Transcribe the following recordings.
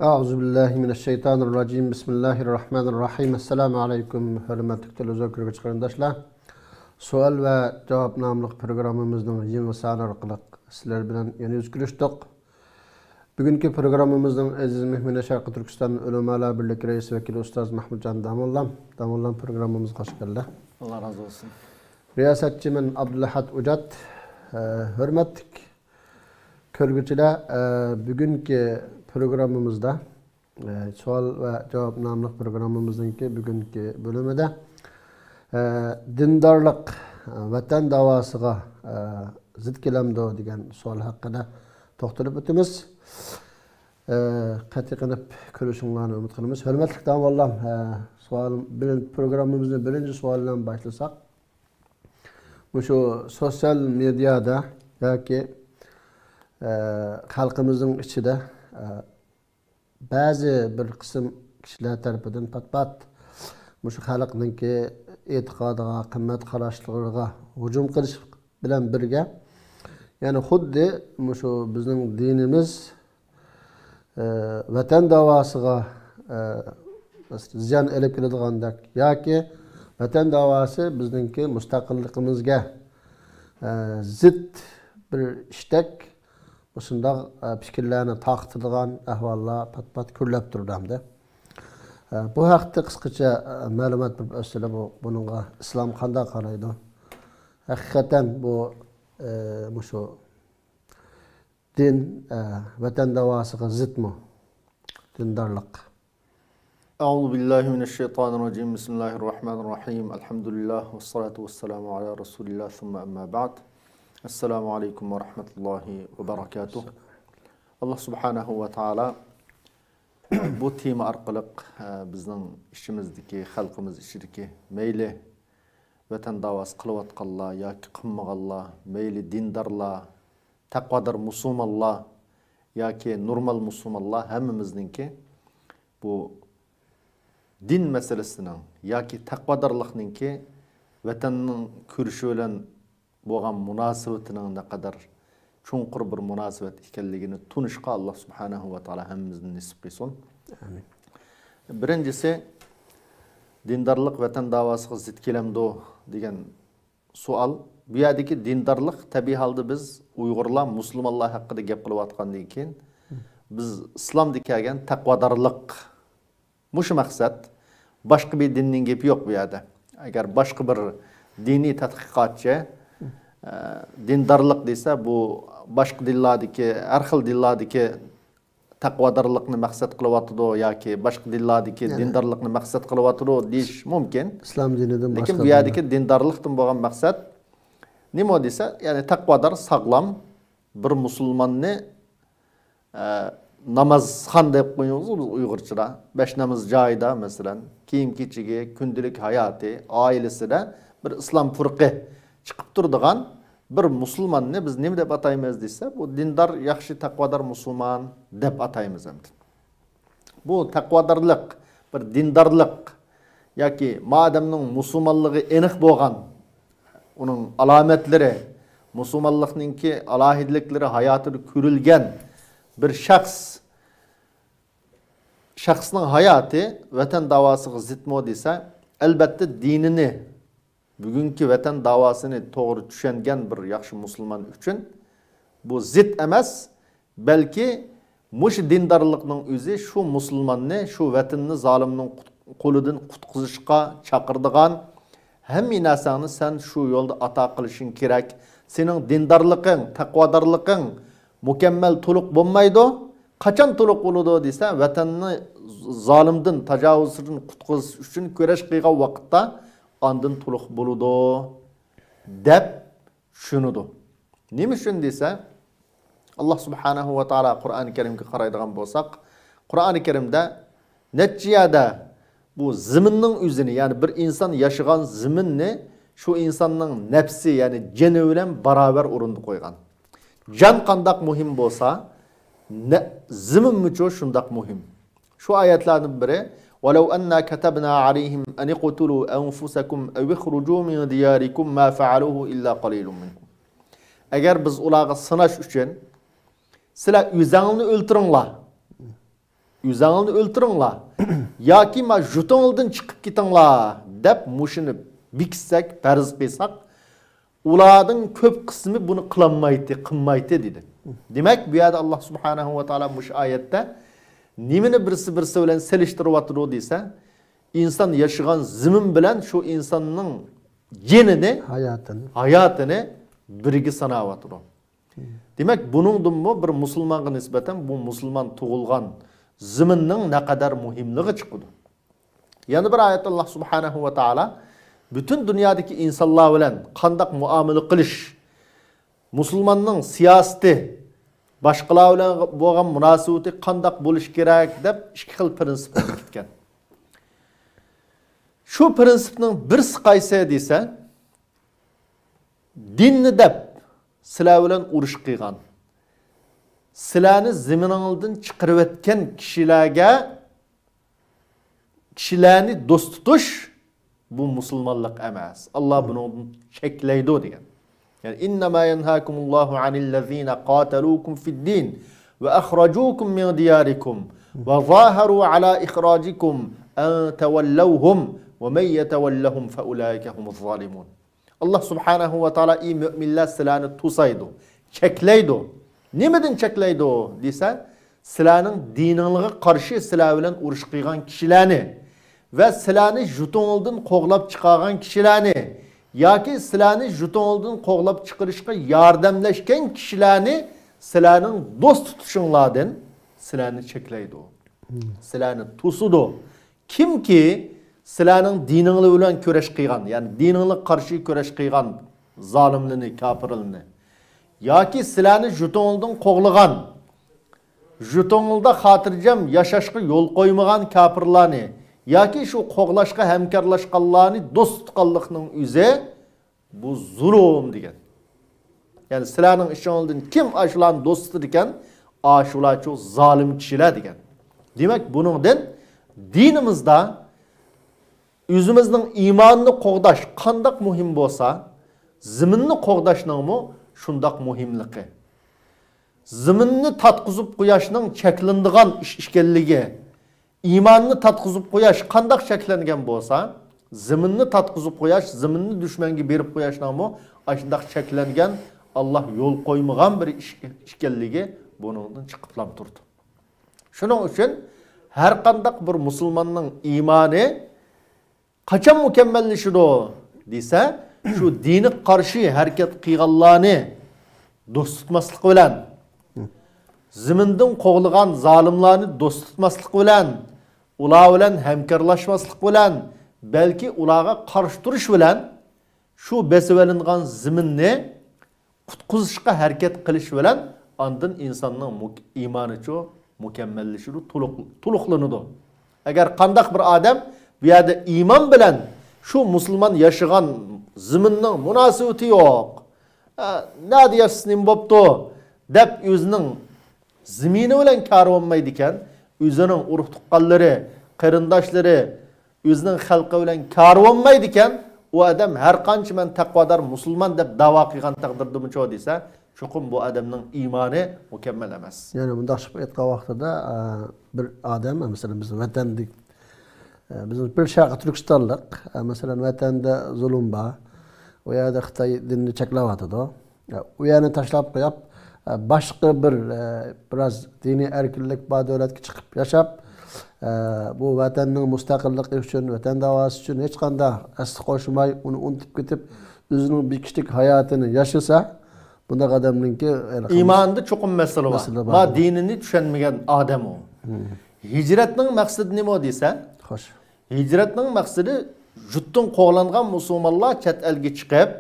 Euzubillahimineşşeytanirracim. Bismillahirrahmanirrahim. Esselamu aleyküm. Hürmetli televizyon kardeşler. Sual ve cevap namlı programımızın yeni sahne arkalık sizler bilen yeni yüz görüştük. Bugünkü programımızın aziz mehmini Şarkı Türkistan Ulemalar Birliği Reisi Vekili Ustaz Mahmudcan Damollan programımız hoş geldi. Allah razı olsun. Riyasetçimin Abdülahad Ucat. Hürmetlik körgüçüler bugünkü programımızda sual ve cevap namlı programımızdaki bugünkü bölümde dindarlık vatan davasıga zid kelamdo degan sual hakkında to'xtalib o'tamiz. Qat'iy qilib ko'rishinglarni umid qilamiz. Hurmatli davollam, programımızın birinci sualdan başlasak. Bu şu sosyal medyada yoki xalqimizning ichida bazı bir qism kishilar tarafidan pat shu xalqninki e'tiqodiga, qimmat qarashlariga hujum qilish bilan birga, ya'ni xuddi shu bizning dinimiz vatan davosiga ziyon elib keladigandek yoki vatan davosi bizningki mustaqilligimizga zid bir ishdak shundoq fikrlarni taqtirgan ahvollar pat ko'rlab turdi. Bu haqda qisqacha ma'lumot berib o'tsalar, bunga islom qanday qaraydi? Haqiqatan bu shu din vatan davosiga zidmi? Dindarlik. Euzubillahimineşşeytanirracim. Bismillahirrahmanirrahim. Elhamdülillah ve salatu vesselamu ala Resulillah thumma amma ba'd. Esselamu aleyküm ve rahmetullahi ve berekatuh. Allah subhanahu ve taala bu tema arqılık bizning işimizdeki, xalqimiz işideki meyli vatan davası qılıvatqanlar yoki qilmaganlar, meyli dindarlar, taqvodor musulmonlar yoki normal musulmonlar hammamizninki bu din meselesinin yoki taqvodorlikninki vatanning ko'rishi bilan bo'lgan munosabatning ne kadar chunqur bir munosabat ekanligini tunishga Allah subhanahu va taolo hammamizni nasib qilsin. Amin. Birinchisi, dindarlik vatan davosiga zid kelamdi degan savol. Bu yerdagi dindarlik tabiiy holda biz Uyg'urlar, musulmonlar haqida gap qilayotgandan keyin biz islom degan taqvodorlik mush maqsad, boshqa bir dinning gapi yo'q bu yerda. Agar boshqa bir diniy tadqiqotchi dindarlık dese bu başka dillardaki, her xil dillardaki taqvodorlikni maqsad qilyapti yoki boshqa dillardaki dindarlikni maqsad qilyapti deyish mumkin. İslam dinidan boshqa. Lekin bu yerdagi dindarlikdan bo'lgan maqsad nima desa, ya'ni taqvodor sog'lom bir musulmonni namozxon deb qo'yamiz biz Uyg'urchada. 5 namoz joyida, masalan, kiyim-kechigi, kundalik hayoti, oilasida bir islom furqi chiqib turadigan bir musulmonni biz nima deb ataymiz desa, bu dindar, yaxshi taqvodor musulmon deb ataymiz endi. Bu taqvodorlik, bir dindarlik yoki madamning musulmonligi aniq bo'lgan, uning alomatlari, musulmonlikningki alohidliklari hayotida ko'rilgan bir shaxsning hayoti vatan davosiga zidmi desa, albatta dinini bugünkü vatan davasını doğru düşüngen bir yaxshi musulmon üçün bu zid emas, belki muş dindarlıkның özü şu musulmonni, şu vatanni zalimning qo'lidan qutqizishga chaqirdigan, hamma narsani sen şu yo'lda ato qilishing kerak. Sening dindarliging, taqvodorliging mukammal to'liq bo'lmaydi. Qachon to'liq bo'ladi desa, vatanni zalimdan, tajovuzdan qutqizish uchun kurash qilgan vaqtda andın tuluq buludu deb şunudu. Nima üçün desa, Allah subhanahu wa taala Qur'oni Karimga qaraydigan bo'lsak, Qur'oni Karimda neçiyada bu ziminning o'zini, ya'ni bir inson yashagan ziminni şu insonning nafsi, ya'ni jini bilan barobar o'rinda qo'ygan. Jan qandaq muhim bo'lsa, zimin mucho shundaq muhim. Şu oyatlarning biri ولو أننا كتبنا عليهم أن اقتلوا أنفسكم أو اخرجوا من دياركم ما فعلوه إلا قليل منكم. Eğer biz ularga sınaş üçün sizler üzerinizi öldürünler Üzəңilni o'ltiringlar. Yoki ma jutingildan chiqib ketinglar deb mushuni biksak, farz qilsak, ularning ko'p qismi buni qilmaydi dedi. Demak, bu yerda Alloh subhanahu va taolo mush oyatda nimani birisi bilan selishtiryapti desa, inson yashagan zimin bilan shu insonning genini, hayotini birga sanayapti. Demak, buningdanmi bir musulmonga nisbatan bu musulmon tug'ilgan ziminning naqadar muhimligi chiqadi. Yana bir oyatda Alloh subhanahu va taolo bütün dünyadaki insanlar bilan qanday muomala qilish, musulmonning siyosati, boshqalar bilan bo'lgan munosabati qanday bo'lish kerak deb ikki xil prinsip ketgan. Shu prinsipning birisi qaysi desa, dinni deb sizlar bilan urush qilgan, sizlarni ziminingizdan chiqarib o'tgan kishilarni do'st tutish bu musulmonlik emas. Allah bunu çeklaydı degan. Yani innema yenhakumullahu anillezina qataluukum fid-din ve akhrajukum min diyarikum ve zaharu ala ikhrajikum an tawallawhum ve men yetawallahum fa ulaika humuz zalimun. Allah subhanahu ve taala iyi müminler silahını tusaydı, çeklaydı. Nimeden çeklaydı dese, silahının dininize karşı silah bilen uruş qilgan kişilerini ve silahını jutonuldan qo'g'lab chiqargan kishilarni yoki silahını jutonuldan qo'g'lab chiqarishga yordamlashgan kishilarni silahning do'st tutishinglardan silahni cheklaydi. Silahni tusudi. Kimki silahning dininglar bilan kurash qilgan, ya'ni dininglar qarshi kurash qilgan zolimlarni, kofirlarni yoki silahni jutonuldan qo'g'lagan, jutonulda xotirjam yashashga yo'l qo'ymagan kofirlarni yoki shu qo'g'lashga hamkorlashganlarni do'st tutganlikning o'zi bu zulm degan. Ya'ni sizlarning ishingizdan kim ashularni do'st tutar ekan, ashular shu zolim kishilar degan. Demak, buningdan dinimizda o'zimizning iymonini qo'g'dash qanday muhim bo'lsa, ziminni qo'g'dashning shundoq muhimligi. Ziminni tatqizib qo'yashning cheklanadigan ish ekanligi, imanını tatqızıp qo'yash qandaq cheklangan bo'lsa, ziminni tatqizib qo'yash, ziminni dushmanga berib qo'yashning ashundaq cheklangan, Allah yo'l qo'ymagan bir ish ekanligi buningdan chiqiblam turdi. Shuning uchun har qandaq bir musulmonning iymoni qachon mukammallashadi desa, shu dini qarshi harakat qilganlarni do'st tutmaslik bilan, zimindan qo'g'lagan zolimlarni do'st tutmaslik bilan, ular bilan hamkorlashmaslik bilan, balki ularga qarshi turish bilan shu besivalingan ziminni qutqizishga harakat qilish bilan ondan insonning iymoni mukammallashadi, to'liqlanadi. Agar qandaq bir odam bu yerda iymon bilan shu musulmon yashagan ziminning munosabati yo'q, ne deyasizning bo'pti deb o'zining zimini bilan kari olmaydi ekan, o'zining urug' tuqqanlari, qarindoshları, o'zining xalqi bilan kari olmaydi ekan, u odam har qancha men taqvodor musulmon deb da'vo qilgan taqdirda buncha desa, cho'qim bu odamning iymoni mukammal emas. Ya'ni bunday aytgan vaqtida bir odam, masalan biz vatandik, biz bir sharq Turkistonlik, masalan vatanda zulm bor, u yerda Xitoy dinini cheklavyotdi. U yerni tashlab qo'yib başka biraz dini erkinlik bor davlatga chiqib yashab, bu vatanning mustaqilligi uchun, vatan da'vosi uchun hech qanday asli qo'shmay, uni unutib ketib, o'zining bir kishilik hayotini yashasa, bunda odamningki iymonda cho'qim masala bor. Va dinini tushunmagan odam u. Hijratning maqsadi nima desa? Xo'sh. Hijratning maqsadi jutdan qo'g'langan musulmonlar chet elga chiqib,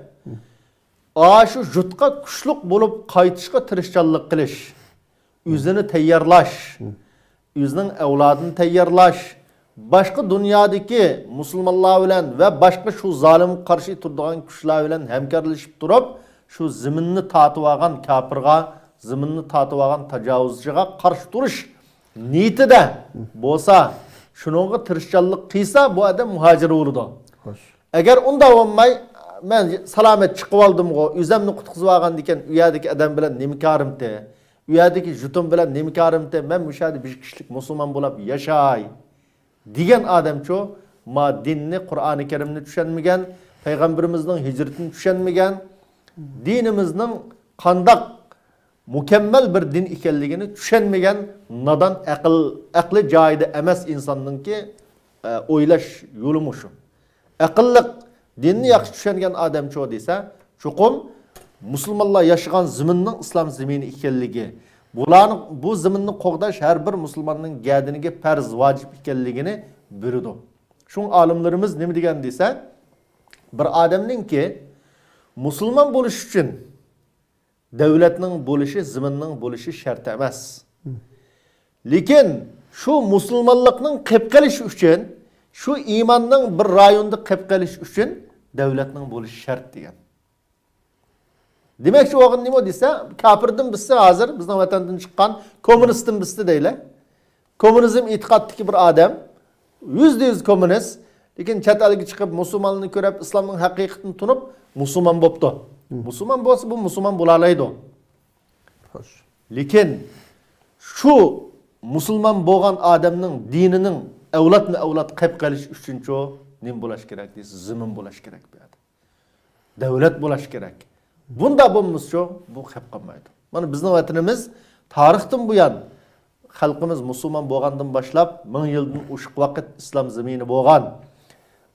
şu jutqa kuchliq bo'lib qaytishga tirishchanlik qilish, o'zini tayyorlash, o'zining avlodini tayyorlash, boshqa dunyodagi musulmonlar bilan va boshqa shu zolim qarshi turadigan kuchlar bilan hamkorlashib turib, shu ziminni tatib olgan kofirga, ziminni tatib olgan tajovuzchiga qarshi turish niyatida bo'lsa, shuningga tirishchanlik qilsa, bu odam muhojir bo'ladi. Agar unda bo'lmay, men salomat chiqib oldim, o'zimni qutqizib olgan ekan, u yerdagi odam bilan nima korimdi? u yerdagi jutum bilan nimkarimda men mushadi bir kişilik musulmon bo'lib yashay degan odamcho ma dinni Qur'oni Karimni tushunmagan, payg'ambarimizning hijratini tushunmagan, dinimizning qandoq mukammal bir din ekanligini tushunmagan nadan aqli joyida emas insonningki o'ylash yo'li mushu. Aqlliq dinni yaxshi tushungan odamcho desa, chuqum musulmonlar yashagan zaminning islom zamini ekanligi, bularni bu zaminni qo'g'dash har bir musulmonning gadiniga farz vojib ekanligini biladi. Şu alimlerimiz nima degan desa, bir odamningki musulmon bo'lish uchun davlatning bo'lishi, zaminning bo'lishi shart emas. Lekin şu musulmonlikning qilib qilish uchun, şu iymonning bir rayonda qilib qilish uchun davlatning bo'lishi shart degan. Demek şu o'g'in nima desa, kafirdan bizsa hozir bizning vatandan chiqqan kommunistdan bizsa deylar. Kommunizm e'tiqoddagi bir odam %100 komünist, lekin chet elga chiqib musulmonlikni ko'rib, islomning haqiqatini tunib, musulmon bo'pti. Musulmon bo'lsa, bu musulmon bo'la oladi. Xo'sh. Lekin şu musulmon bo'lgan odamning dinining avlod qilib qilish uchunchi nima bo'lish kerak deysiz? Zamin bo'lish kerak bu yerda. Davlat bo'lish kerak. Bunda bo'lmasa bu qilib qolmaydi. Mana bizning vatanimiz tarixdan buyon xalqimiz musulmon bo'lgandan boshlab 1000 yildan oshiq vaqt islom zamini bo'lgan.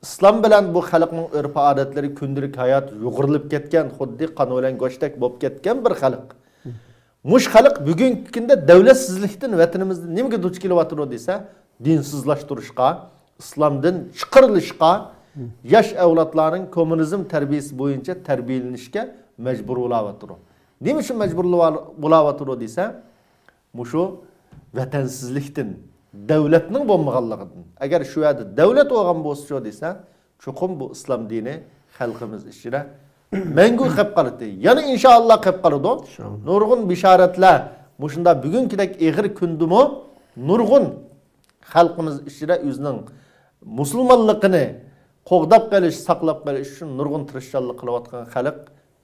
İslam bilan bu xalqning urf-odatlari kundalik hayot yugurilib ketgan, xuddi qon bilan go'shtdek bo'lib ketgan bir xalq. Mush xalq bugungi kunda davlatsizlikdan vatanimizda nimaga duch kelyapti desa, dinsizlashtirishga, islomdan chiqarilishga, yosh avlodlarning kommunizm tarbiyasi bo'yicha tarbiyalanishga majbur bo'layapti. Nima uchun majbur bo'layapti desa, mushu vatansizlikdan, davlatning bo'lmaganligidan. Agar shu yerda davlat bo'lgan bo'lsa desa, chuqum bu islom dini xalqimiz ichida mangu qilib qoladi. Yana inshaalloh qilib qoladi. Nurg'un bishoratlar mushunda bugünkidek eg'ir kundimi nurg'un xalqimiz ichida o'zining musulmonligini qo'g'dab qolish, saqlab qolish uchun nurg'un tirishchilik qilayotgan xalq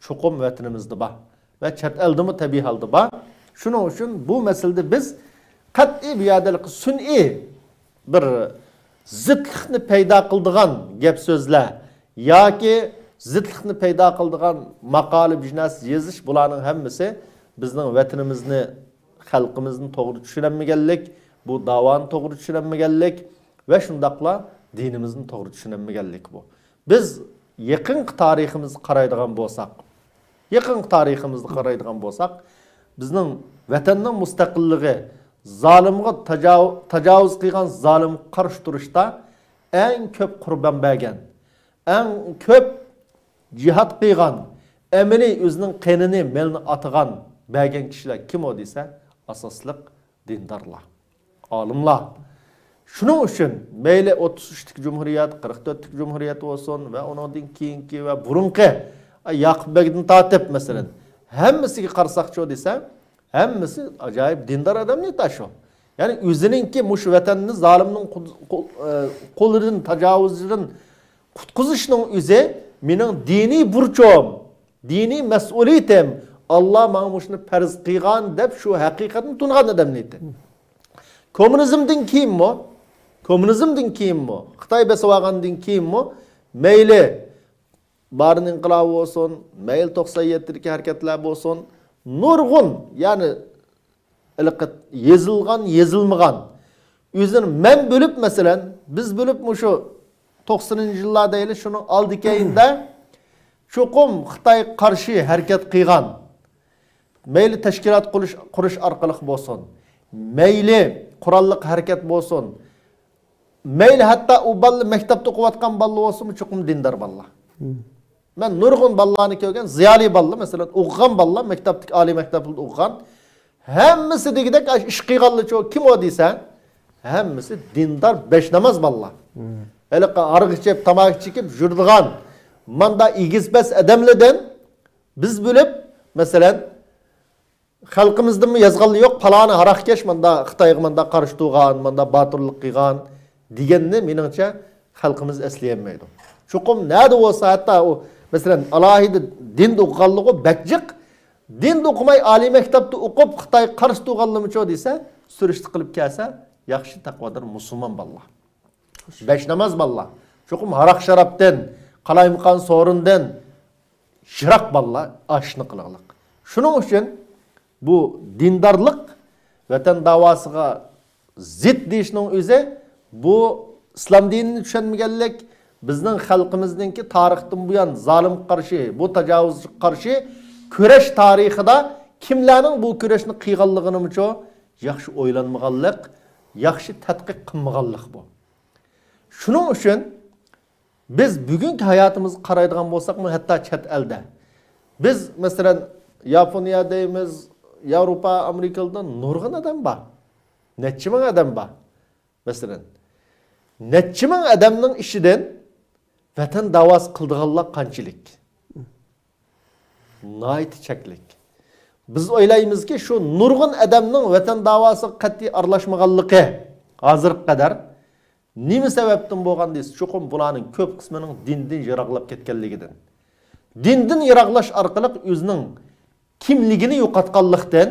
chuqum vatanimizda bor va chet eldimi tabiiy holda bor. Shuning uchun bu masalada biz qat'iy biyadalik sun'iy bir zidlikni paydo qiladigan gap so'zlar yoki zidlikni paydo qiladigan maqola bijnas yozish bularning hammasi bizning vatanimizni, xalqimizni to'g'ri tushunmaganlik, bu davoni to'g'ri tushunmaganlik va shundaqla dinimizni to'g'ri tushunmaganlik bu. Biz yaqin tariximizni qaraydigan bo'lsak, bizning vatanning mustaqilligi zalimga tajovuz qilgan zalim qarshi turishda eng ko'p qurban bergan, eng ko'p jihad qilgan, amaliy o'zining qonini, melni atigan bergan kishilar kim o desa, asosliq dindorlar, olimlar. Shuning uchun mayli 33lik Cumhuriyet, 44lik Cumhuriyet olsun ve ondan keyingi ve burunqi Yaqub Beg'dan tatip mesela. Hammasiga qarasaqchi desa, hammasi ajoyib dindor odamni taşo. Yani o'zininki mush vatanni zolimning qo'lidan tajovuzdan qutqizishning o'zi mening diniy burchim, diniy mas'uliyatim. Allah menga mushni farz qilgan deb shu haqiqatni tungan odamni aytdi. Kommunizmdan keyinmi? Xitoy besavagandan keyinmi? Mayli Barın inqilabı olsun, mayli 97'deki hareketler olsun, nurg'un, yani yezilgan, yezilmagan. Özünü men bölüp mesela, biz bölüp mu şu 90'lı yıllarda ile şunun aldikayında çokum Xitay karşı hareket qilgan. Mayli teşkilat kuruş arkalık olsun, mayli kurallık hareket olsun, mayli hatta o ballı mektepte okuvatkan ballı olsun mu çokum dindar balla. Ben nurg'un ballarni ko'rgan, ziyoli ballar, mesela o'qigan ballar, maktabdagi oliy maktabda o'qigan, hammasi degidek ish qilganlar kim o desa, hammasi dindor besh namoz ballar. Hele arg'i chep, tamoq chekib yurdigan, manda igizbas odamlardan biz bo'lib, mesela xalqimizda yozganli yo'q, paloni haraqkesh manda Xitoyga manda qarshi turgan, manda botirlik qilgan deganni meningcha xalqimiz eslayolmaydi. Chuqum nerede olsa hatta o mesela alayida din o'qiganligi bakjiq din okumay ali mektepte okup Xitay qarşı tuğanlımı ço dese, sürüştü kılıp kelse, yaxşı takvadır musulman balla. Beş namaz balla. Çokum harak şarapten, kalaymıkan sorundan, şırak balla, aşını kılığılık. Şunun için bu dindarlık, vatan davasıga zid deyişinin özü, bu İslam dinini düşünmegenlik, bizning xalqimizningki tarixdan buyon zalim qarshi, bu tajovuzga qarshi kurash tarixida kimlarning bu kurashni qilganligini yaxshi o'ylanmaganlik, yaxshi tadqiq qilmaganlik bu. Shuning uchun biz bugungi hayotimizni qaraydigan bo'lsakmi, hatto chet elda biz masalan Yaponiya deymiz, Yevropa, Amerikada nurg'un odam bor. Necha ming odam bor. Masalan, necha ming odamning ishidan vatan davası qildiganlar qanchalik? Nayt cheklik. Biz o'ylaymizki, shu nurg'un odamning vatan davası qat'iy aralashmaganligi hozirga qadar nima sababdan bo'lgan deysiz? Cho'qim bularning ko'p qismining dindan yiroqlab ketganligidan. Dindan yiroqlash orqali o'zining kimligini yo'qotganlikdan,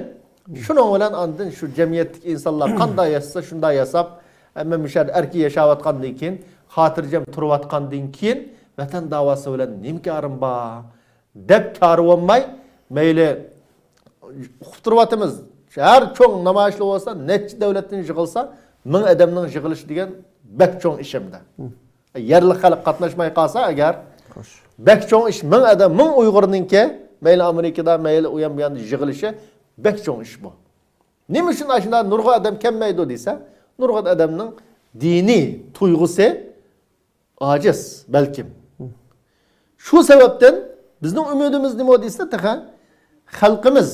shuning bilan andin shu jamiyatdagi insonlar qanday yashasa shunday yasab, amma mishar erki yashayotgandan keyin, xotirjam turayotgandan keyin vatan davası bilan nimkorim bor deb karvonmay mayli uqib turayotimiz. Har cho'ng namoyishlar bo'lsa, necha davlatdan yig'ilsa, ming odamning yig'ilishi degan bek cho'ng ishimda. Yerli xalq qatnashmay qolsa agar bek cho'ng ish, ming odam, ming Uyg'urninki mayli Amerikada, mayli u ham bu yerda yig'ilishi bek cho'ng ish bu. Nima uchun ashunda nurg'un odam kelmaydi desa, nurg'un odamning diniy tuyg'usi aciz belki. Şu sebepten bizning umidimiz nima desa, taqa xalqimiz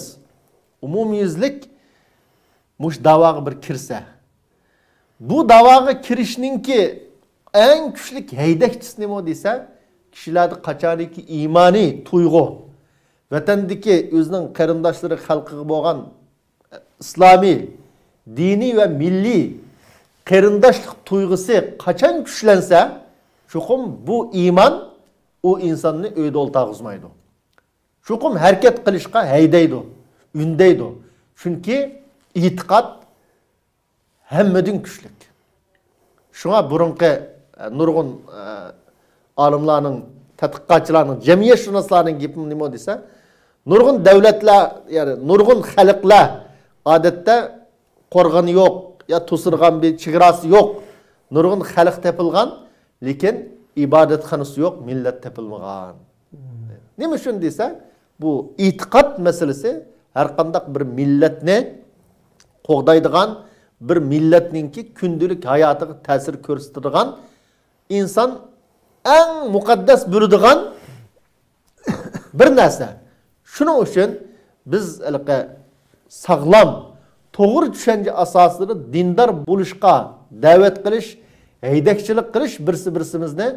umumiyizlik mush davaga bir kirsa. Bu davaga kirishninki eng kuchli haydakchisi nima desa, kishilarda qachoniki iymoniy tuyg'u, vatandagi o'zining qarindoshlari xalqiga bo'lgan islomiy, diniy va milliy qarindoshlik tuyg'usi qachon kuchlansa, cho'qim bu iymon o insanını öyle oltağızmaydı. Çokum hareket qilishga haydaydı, ündeydi. Çünkü itiqat hammadan kuchlik. Şuna burunqi nurg'un olimlarning, tadqiqotchilarning, jamiyatshunoslarning gapi nima desa, nurg'un davlatlar, ya'ni nurg'un xalqlar odatda qo'rg'oni yo'q, ya to'sirgan bir chegarasi yo'q. Nurg'un xalq topilgan, lekin ibodatxonasi yo'q, millat topilmagan. Nima uchun desa, bu itiqat masalasi har qanday bir millatni qo'g'daydigan, bir millatningki kundalik hayotiga ta'sir ko'rsatadigan, inson eng muqaddas bo'ladigan bir narsa. Shuning uchun biz sog'lom, to'g'ri tushuncha asosida dindor bo'lishga da'vat qilish, haydakchilik qilish birsimizni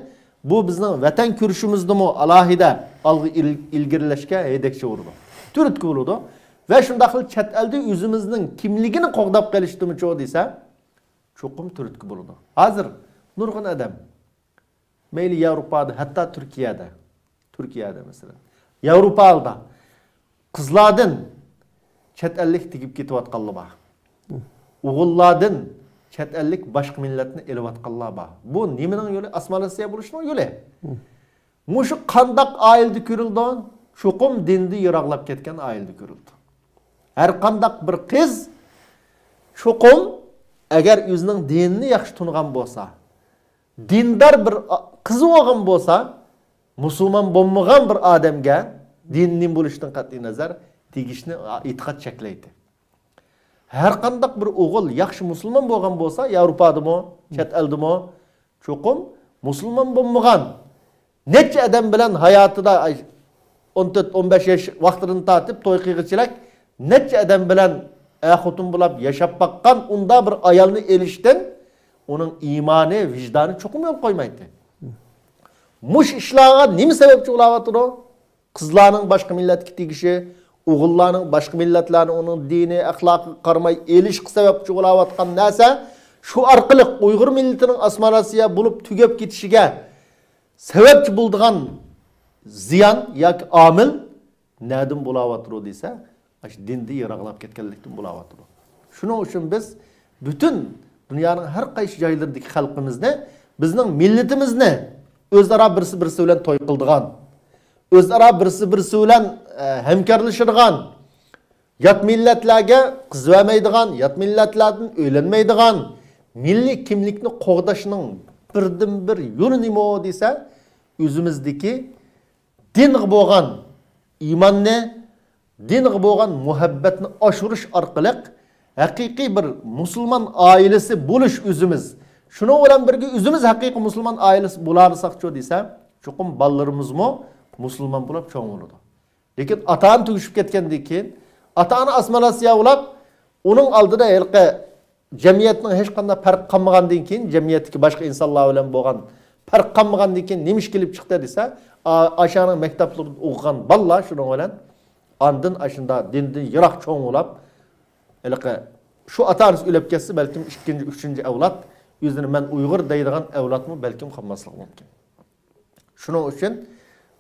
bu bizning vatan kurishimizdimi alohida alg'i ilgirilashga haydakchi urdi. Turtki bo'ladi va shunday qilib chet elda o'zimizning kimligini qo'g'dab qolishdimi cho desa, cho'qim turtki bo'ladi. Hozir nurg'un odam mayli Yevropada, hatto Turkiyada masalan, Yevropada qizlardan chet ellik tegib ketayotganlar bor. O'g'illardan chet ellik boshqa millatni elayotganlar bor. Bu nimaning yo'li? Assimilyatsiya bo'lishning yo'li. Mushu qandaq oilda ko'rildi? Cho'qim dinni yiroqlab ketgan oilda ko'rildi. Har qandaq bir qiz cho'qim agar o'zining dinini yaxshi tunugan bo'lsa, dindar bir qiz bo'lgan bo'lsa, musulmon bo'lmagan bir odamga dinning bo'lishidan qat'iy nazar tegishni e'tiqod cheklaydi. Her qandaq bir o'g'il yaxshi musulmon bo'lgan bo'lsa, Yevropadami, chet eldami, cho'qim musulmon bo'lmagan necha odam bilan hayotida 14-15 yosh vaqtini tatib to'y qilg'ichilak necha odam bilan xotin bo'lib yashab baqqan unda bir ayolni elishdan uning iymoni, vijdoni cho'qim yo'l qo'ymaydi. Mush ishlarga nima sababchi bo'layotdi? Qizlarning boshqa millatga tegishi, o'g'illarning boshqa millatlarning uning dini, axloqi qaramay elish sababchi bo'layotgan narsa shu orqali Uyg'ur millatining assimilyatsiya bo'lib tugab ketishiga sababchi bo'lgan ziyon yoki omil Nədən bulavatır dese, dindi yaraqlab ketkenlikten bulavatır. Şunun için biz bütün dünyanın her qaysı joylaridagi xalqimizni, bizning millatimizni o'zaro birisi bilan to'y qildigan, o'zaro birisi bilan hamkorlashadigan, yat millatlarga qiz vermaydigan, yat millatlardan o'ylanmaydigan, milliy kimlikni qo'g'dashning birdan bir yo'li nima desa, o'zimizdagi dinga bo'lgan iymonni, dinga bo'lgan muhabbatni oshirish orqali haqiqiy bir musulmon oilasi bo'lish o'zimiz. Shuni bilan birga o'zimiz haqiqiy musulmon oilasi bo'larsak-chi desam, chuqum bolalarimiz-mo musulmon bo'lib cho'ng bo'ladi. Lekin ota-ona tugishib ketgandan keyin, ota-ona asmalasiya ulab, uning oldida halqa jamiyatning hech qanday farq qilmagandan keyin, jamiyatdagi boshqa insonlar bilan bo'lgan farq qilmagandan keyin nima ish kelib chiqdi desa, aşağının mektaplarında o'qigan bolalar shuning bilan andin ashunda dindan yiroq cho'ng bo'lib, şu atanız ölüp ketsa, belki ikinci, üçüncü evlat, yüzünü ben Uygur deydiğen evlat mı belki kalmaslık mümkün. Şunun için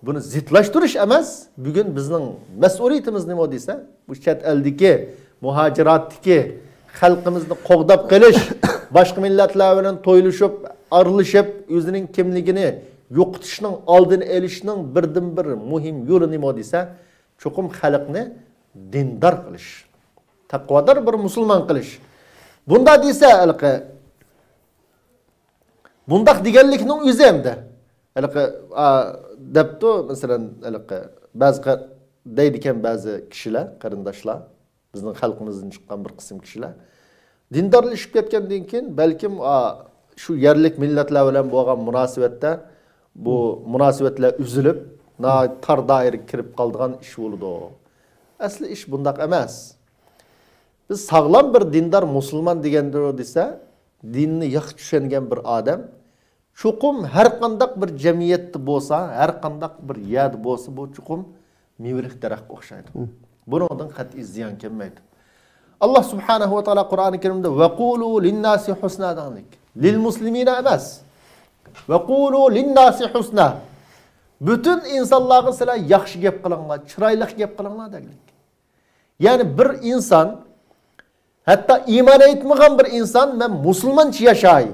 bunu zitlaştırış emez, bugün bizim mesuliyetimiz ne odiyse, bu chet eldeki, muhacirattaki, halkımızı qoğdap qilish, başka milletler bilan to'ylashib, arılışıp, yüzünün kimligini yo'qotishning oldini olishning birdan bir muhim yo'li nima desa, chuqum xalqni dindor qilish. Taqvodor bir musulmon qilish. Bunda desa alqi bundaq deganlikning o'zi hamda alqi debto masalan alqi ba'zi deydigan ba'zi kishilar, qarindoshlar, bizning xalqimizdan chiqqan bir qism kishilar dindorlashib ketgandan keyin balkim shu yerlik millatlar bilan bo'lgan munosabatda bu munosabatlar uzilib, tar doiraga kirib qoldigan ish bo'ldi. Asli ish bundaq emas. Biz sağlam bir dindar musulman degendir o dese, dinini yaxşı düşüngen bir adam, çukum her kandak bir cemiyette bolsa, her kandak bir yad bolsa, bu çukum mevrik derek okşaydı. Bunu odan kat'i ziyan kemmeydi. Allah subhanahu wa ta'ala Kur'an-ı Kerim'de وَقُولُوا لِلنَّاسِ حُسْنَا dedik. Lil muslimine emez. وَقُولُوا لِلنَّاسِ حُسْنَا. Bütün insanların sana yaxşı gep kılınlar, çıraylık gep kılınlar dedik. Yani bir insan, hatta iman etmeyen bir insan ben Müslümanca yaşayı.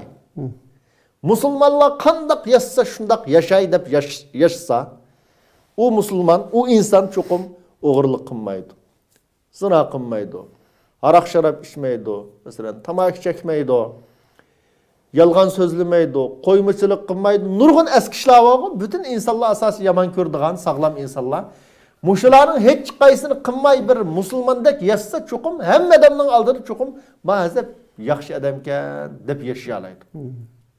Müslümanlar kandak yaşsa şundak yaşayı dep yaşsa o Müslüman, o insan çokum oğurluk kılmaydı. Zina kılmaydı. Arak şarap içmeydi. Mesela tamak çekmeydi. Yalgan sözlemeydi. Koymuşçılık kılmaydı. Nurgun eskişler var. Bütün insanlar asası yaman kördüğün sağlam insanlar. Muşuların hiç kaysını kılmay bir Müslümandaki yaşsa çokum, hem adamın aldığını çokum, maalesef yaxşı adamken dep yaşayalaydı.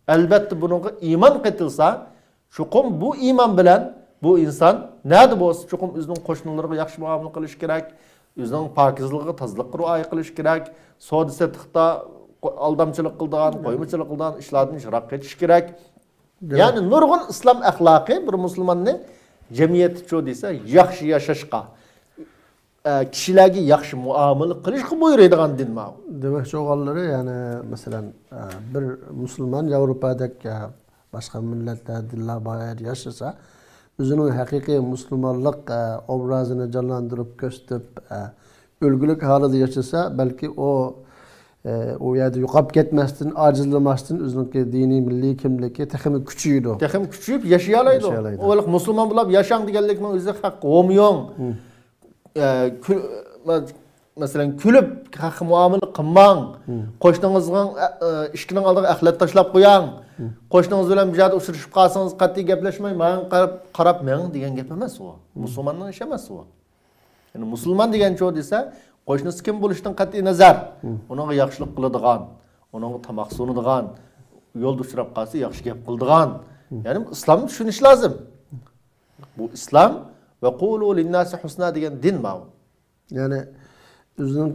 Elbette bunun iman ketilse, çokum bu iman bilen, bu insan, nerede bu olsa çokum özünün koşunları yaxşı muamele kılış gerek, özünün pakizliği, tazlıqı ruayı kılış gerek, soğudu setıqta aldamçılık kıldığın, koymuşçılık kıldığın işlerden şırak geçiş gerek. Yani nurgun İslam ahlakı bir Müslümanın cemiyeti çoğu dese yaxşı yaşaşqa, kişilerge yaxşı muamele qilishqa buyuradigan din ma. Demek çoğalları yani mesela bir Müslüman Avrupa'daki başka milletler diller bayar yaşasa özünün hakiki Müslümanlık obrazını canlandırıp gösterip ölgülük halde yaşasa belki o yerde yuqab ketmestin, acizlemastin, özünki dini milli kimligi texmi küçüydü. Texmi küçüyüp yaşayalaydı. Oğluk Müslüman bulab yaşang deganlikning o'zi haq olmuyor. Mesela külüp haq muamele qilmang. Qo'shningizning ishkining oldiga axlat tashlab qo'yang. Qo'shningiz bilan bir joyda uchrashib qolsangiz qat'iy gaplashmay, men qarab men degan gap emas u. Musulmonning ishi emas u. Yani Müslüman degan çoğu desa, qo'shnisi kim bo'lishdan qat'iy nazar, uning yaxshilik qiladigan, uning tamoq sunadigan, yo'lda uchrab qolsa yaxshi gap qiladigan. Yani İslamni tushunish lozim. Bu İslam ve qulu linnasi husna degan din ma. Yani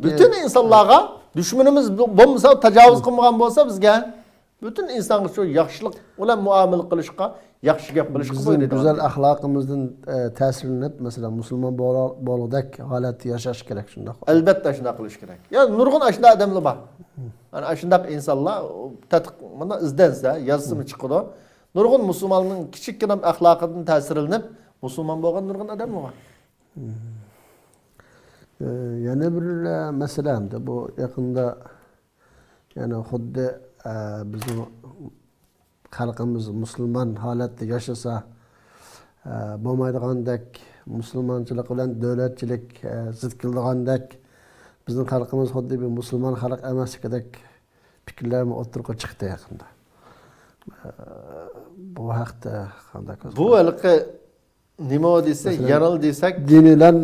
bütün insanlarga düşmanimiz bo'lmasa, tajovuz qilmagan bo'lsa bizga bütün insonga shu yaxshilik bilan muomala qilishga, yaxshi gap qilishga buyuradi. Güzel ahlakımızdan təsirlenip mesela Müslüman bo'ludak holatda yashash kerak shunda. Albatta shunday qilish kerak. Yani nurg'un ashunda odamlar bor. Yani ashundaq insonlar mana izdansa, yazsimi chiqadi. Nurg'un musulmonning kichikkina axloqidan ta'sirlanib, musulmon bo'lgan nurg'un odamlar bor. Yana bir masala hamda bu yaqinda yani xuddi bizim xalqimiz musulmon holatda yashasa bo'lmaydigandek, musulmonchilik bilan davlatchilik zid keldigandek, bizning xalqimiz xuddi bir musulmon xalq emasligidek fikrlarni o'tirib chiqdi yaqinda. Bu haqda qanday ko'z? Bu halqa nima desa, yaral desak, dinlar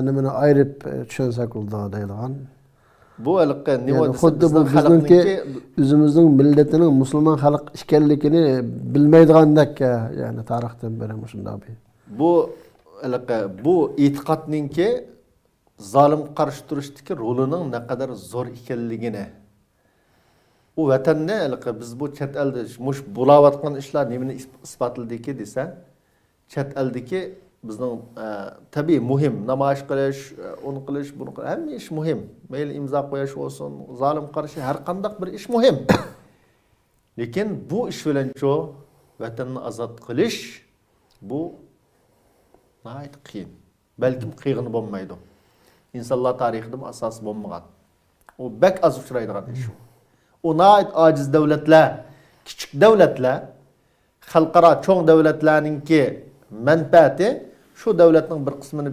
nimani ayirib tushunsak deydigan. Bu halqa nima desa, xuddi bu bizningki o'zimizning millatining musulmon xalq ekanligini bilmaydigandek, ya'ni tarixdan beri shunday bir. Bu halqa bu e'tiqodningki zolim qarshi turishdagi rolining ne kadar zo'r ekanligini. O vatanni halqa biz bu chet elda mush bo'layotgan ishlar nimani isbotladiki desa, chet eldagi bizning tabiiy muhim namoyish qilish, uni qilish, buni qilish, hamma ish muhim. Mayli imzo qo'yish bo'lsin, zolim qarshi har qanday bir ish muhim. Lekin bu ish bilan vatanni ozod qilish bu nihoyat qiyin. Balkim qiyin bo'lmaydi. İnsanlar tarixida asosi bo'lmagan. O bek az uchraydigan ish. O nihoyat ojiz davlatlar, kichik davlatlar, xalqaro cho'ng davlatlarningki manfaati shu davlatning bir qismini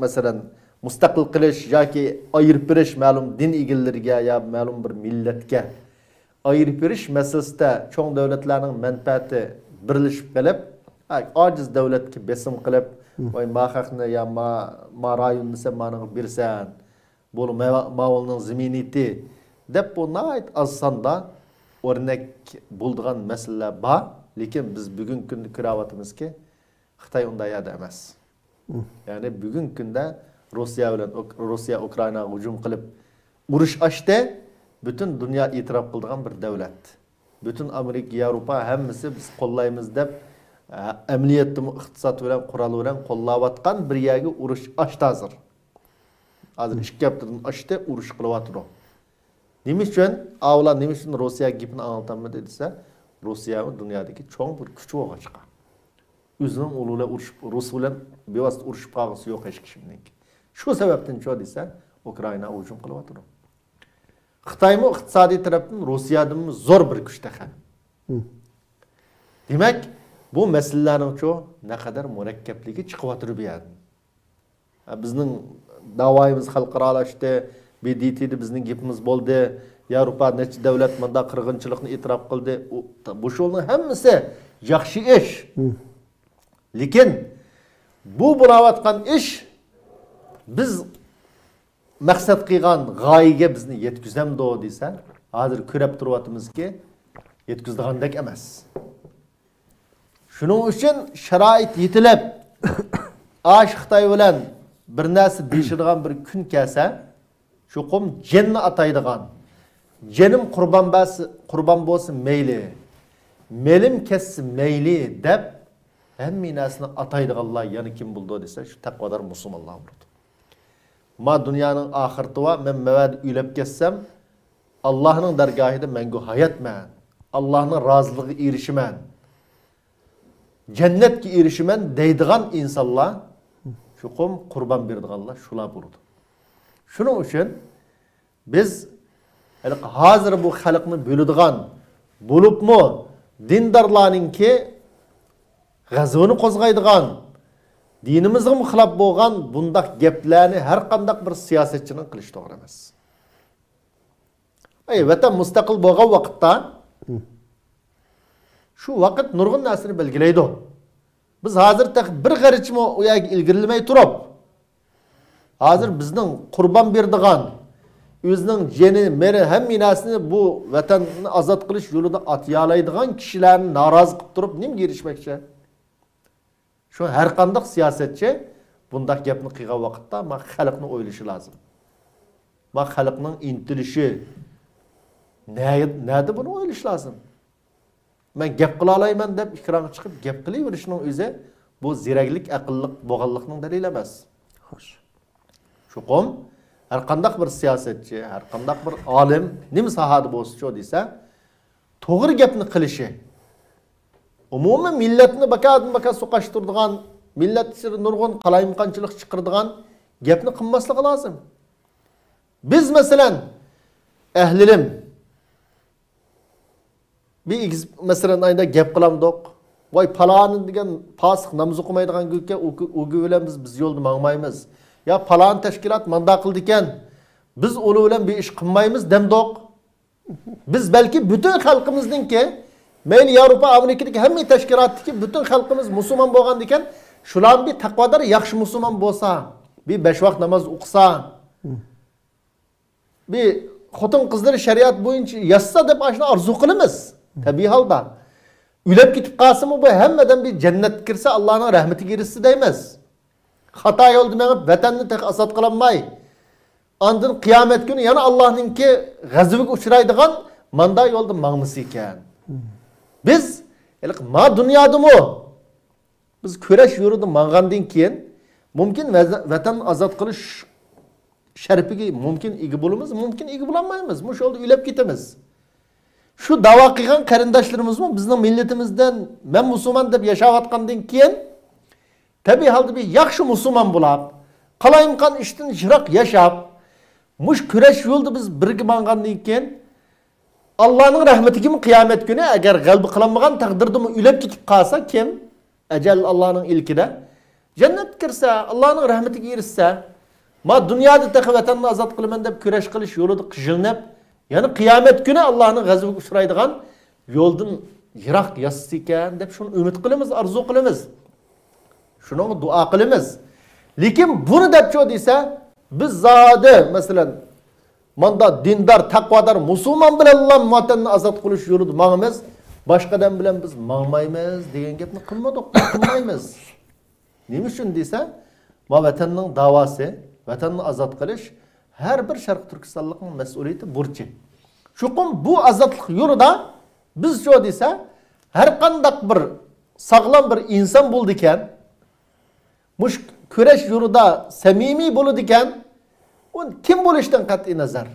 masalan mustaqil qilish yoki ayirib berish ma'lum din egallariga ya ma'lum bir millatga ayirib berish masalasida cho'ng davlatlarning manfaati birlashib qolib, ojiz davlatga besim qilib, voy mahaqni ya ma rayonni sen mana bersan, bu ma'volning zaminati deb bu nihoyat oz sonda o'rnak bo'ladigan masalalar bor. Lekin biz bugungi kunda ko'ryapmizki, Xitoy unday emas. Yani bugungi kunda Rossiya Ukrainaga hujum qilib urush ochdi, butun dunyo e'tirof qiladigan bir davlat. Butun Amerika, Yevropa hammasi biz qo'llaymiz deb amaliyotda iqtisod bilan qurol bilan qo'llayotgan bir yerga urush ochdi hozir. Hozir 2 haftadan ochdi, urush qilyapti. Nima uchun? Avval nima uchun Rossiya gapini anlatamdi desa, Rossiya dunyodagi cho'ng bir kuch bo'lib chiqqan. O'zining o'g'lilar urushib, Rus bilan bevosita urushib qolg'isi yo'q hech kimning. Shu sababdan desa, Ukraina hujum qilyapti. Xitoymi iqtisodiy tarafdan Rossiyadan zo'r bir kuchda qal. Demak, bu masalalarning ne kadar murakkabligi chiqyapti bu yerdan. Bizning da'voyimiz xalqaralashdi, BDT'de bizning gapimiz bo'ldi. Yevropa necha davlat manda qirg'inchilikni e'tirof qildi. Bu yo'lning hammasi yaxshi ish. Lekin bu bo'layotgan ish biz maqsad qilgan g'oyaga bizni yetkazamdi desa, hozir ko'rib turyapmizki, yetkazdigandek emas. Shuning uchun sharoit yetilib, Xitoy bilan bir narsa deyishadigan bir kun kelsa, chuqum jinni ataydigan, jinim qurban bo'lsin mayli, melim kessin mayli deb hamma narsani ataydiganlar yana kim bo'ldi desa, shu taqvodor musulmonlar bo'ldi. Ma dunyoning oxirati va men mavad uylab ketsam, Allohning dargohida menga hayotman, Allohning roziligiga erishiman, jannatga erishiman deydigan insonlar chuqum qurban berdiganlar shular bo'ldi. Shuning uchun biz hozir bu xalqni bo'ladigan bo'libmi dindarlarningki g'azvini qo'zg'aydigan, dinimizga muxolif bo'lgan bundaq gaplarni har qanday bir siyosatchining qilish to'g'ri emas. Vatan mustaqil bo'lgan vaqtda shu vaqt nurg'un narsani belgilaydi. Biz hozir bir g'arichmi u yerga ilgirilmay turib, hozir bizning qurban berdigan, o'zining jeni, meri hamma narsani bu vatanni ozod qilish yo'lida atyalaydigan kishilarni norozi qilib turib, nimga erishmoqchi? Shu har qanday siyosatchi bundaq gapni qilgan vaqtda ma xalqni o'ylashi lozim. Ma xalqning intilishi nada buni o'ylash lozim. Men gap qila olayman deb ikramga chiqib gap qilaverishning o'zi bu ziraklik, aqlliq bo'lganlikning dalili emas. Xo'sh. Chuqum har qanday bir siyosatchi, har qanday bir olim nima sohada bo'lsa desa, to'g'ri gapni qilishi, umuman millatni baka so'qashtiradigan millat ichida nurg'un qalayimqanchilik chiqaradigan gapni qilmasligi lozim. Biz masalan ahli ilm bir masalan ayda gap qilamdik. Voy palani degan fasiq namoz o'qimaydigan gukka u bilan biz yo'lda mangmaymiz. Ya palon tashkilot manda qildi ekan. Biz olu bilan bir ish qilmaymiz demdik. Biz balki butun xalqimizningki, mayli Yevropa, Amerikadagi hamma tashkilotdagi butun xalqimiz musulmon bo'lgan ekan, shular bir taqvodor yaxshi musulmon bo'lsa, bir 5 vaqt namoz o'qisa, bir xotin qizlar shariat bo'yicha yassa deb ashna orzu qilamiz. Tabiiy holda. Ülep gitip qasımı bu hemmeden bir cennet kirse Allah'ın rahmeti girisi değmez. Hata yoldu menip vatanını tek asat kılanmay. Andın kıyamet günü yani Allah'ın ki gazıvık uçuraydıgan manda yoldu mağmısı iken. Biz ma dünyada mı? Biz küreş yürüdü mağandın kiyen mümkün vatan azat kılış şerpigi mümkün igi bulumuz mümkün igi bulamayız. Muş oldu ülep gitimiz. Şu dava qilgan qarindoshlarimiz mı bizning millatimizdan men musulmon deb yashayotgandan keyin tabiiy holda bir yaxshi musulmon bo'lib, qalayimqan ishdan yiroq yashab, mush kurash yo'lda biz birga borgandan keyin Allohning rahmatiga qiyomat kuni agar g'alba qilinmagan taqdirda ulab ketib qolsa kim ajal Allohning ilkida jannat kirsa, Allohning rahmatiga erishsa, ma dunyoda taqvatanni azod qilaman deb kurash qilish yo'lida qijilinib yani kıyamet günü Allah'ın gazabı uçuraydigan yoldan yirak yassız iken dep şunu ümit kılımız, arzu kılımız. Şunu dua kılımız. Lekin bunu dep çoğu deyse biz zade mesela manda dindar, takvadar, musulman bilen Allah vatanını azat kılış yürüdü mağımız. Başkadan bilen biz mağmaymayız deyen gapni kılmadık, kılmaymayız. Neymiş için deyse ma vatanının davası, vatanını azat kılış her bir Şarkı Türkistanlık'ın mesuliyeti burcu. Şukum bu azatlık yolunda biz şu deyse her kandak bir sağlam bir insan bulduken muş küreş yolunda samimi buludiken kim buluştan kat'i nazar?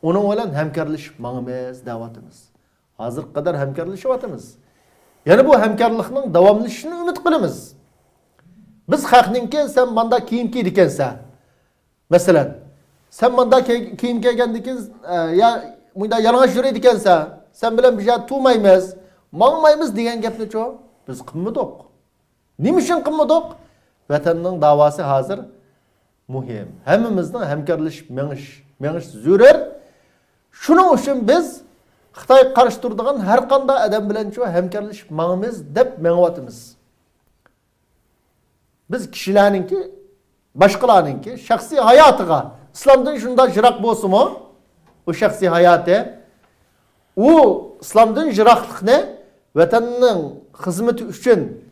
Onun olan hemkarlış mağımız, davatımız. Hazır kadar hemkarlış vatımız. Yani bu hemkarlıkның davamlışını ümit kılımız. Biz haqninki sen manda kiyim giydikense mesela sen manda kiyim giygendikin ya muyda yalğaç yürüydikense sen bilen bir şey tuğmaymiz, mağmaymiz diyen gapni çoğu biz qımmadık. Nimişin qımmadık? Vatanның davası hazır muhim. Hemmimizning hemkarlış meğiş zürür. Şunun için biz Xitay qarşı turduğun her qanda adam bilen çoğu hemkarlış mağımız dep meğvatımız. Biz kişilerninki, başkalarninki şahsi hayatıga İslam'dan şunda jirak bolsa mı? O şahsi hayatı o İslam'dan jiraklık ne? Vatanның hizmeti üçün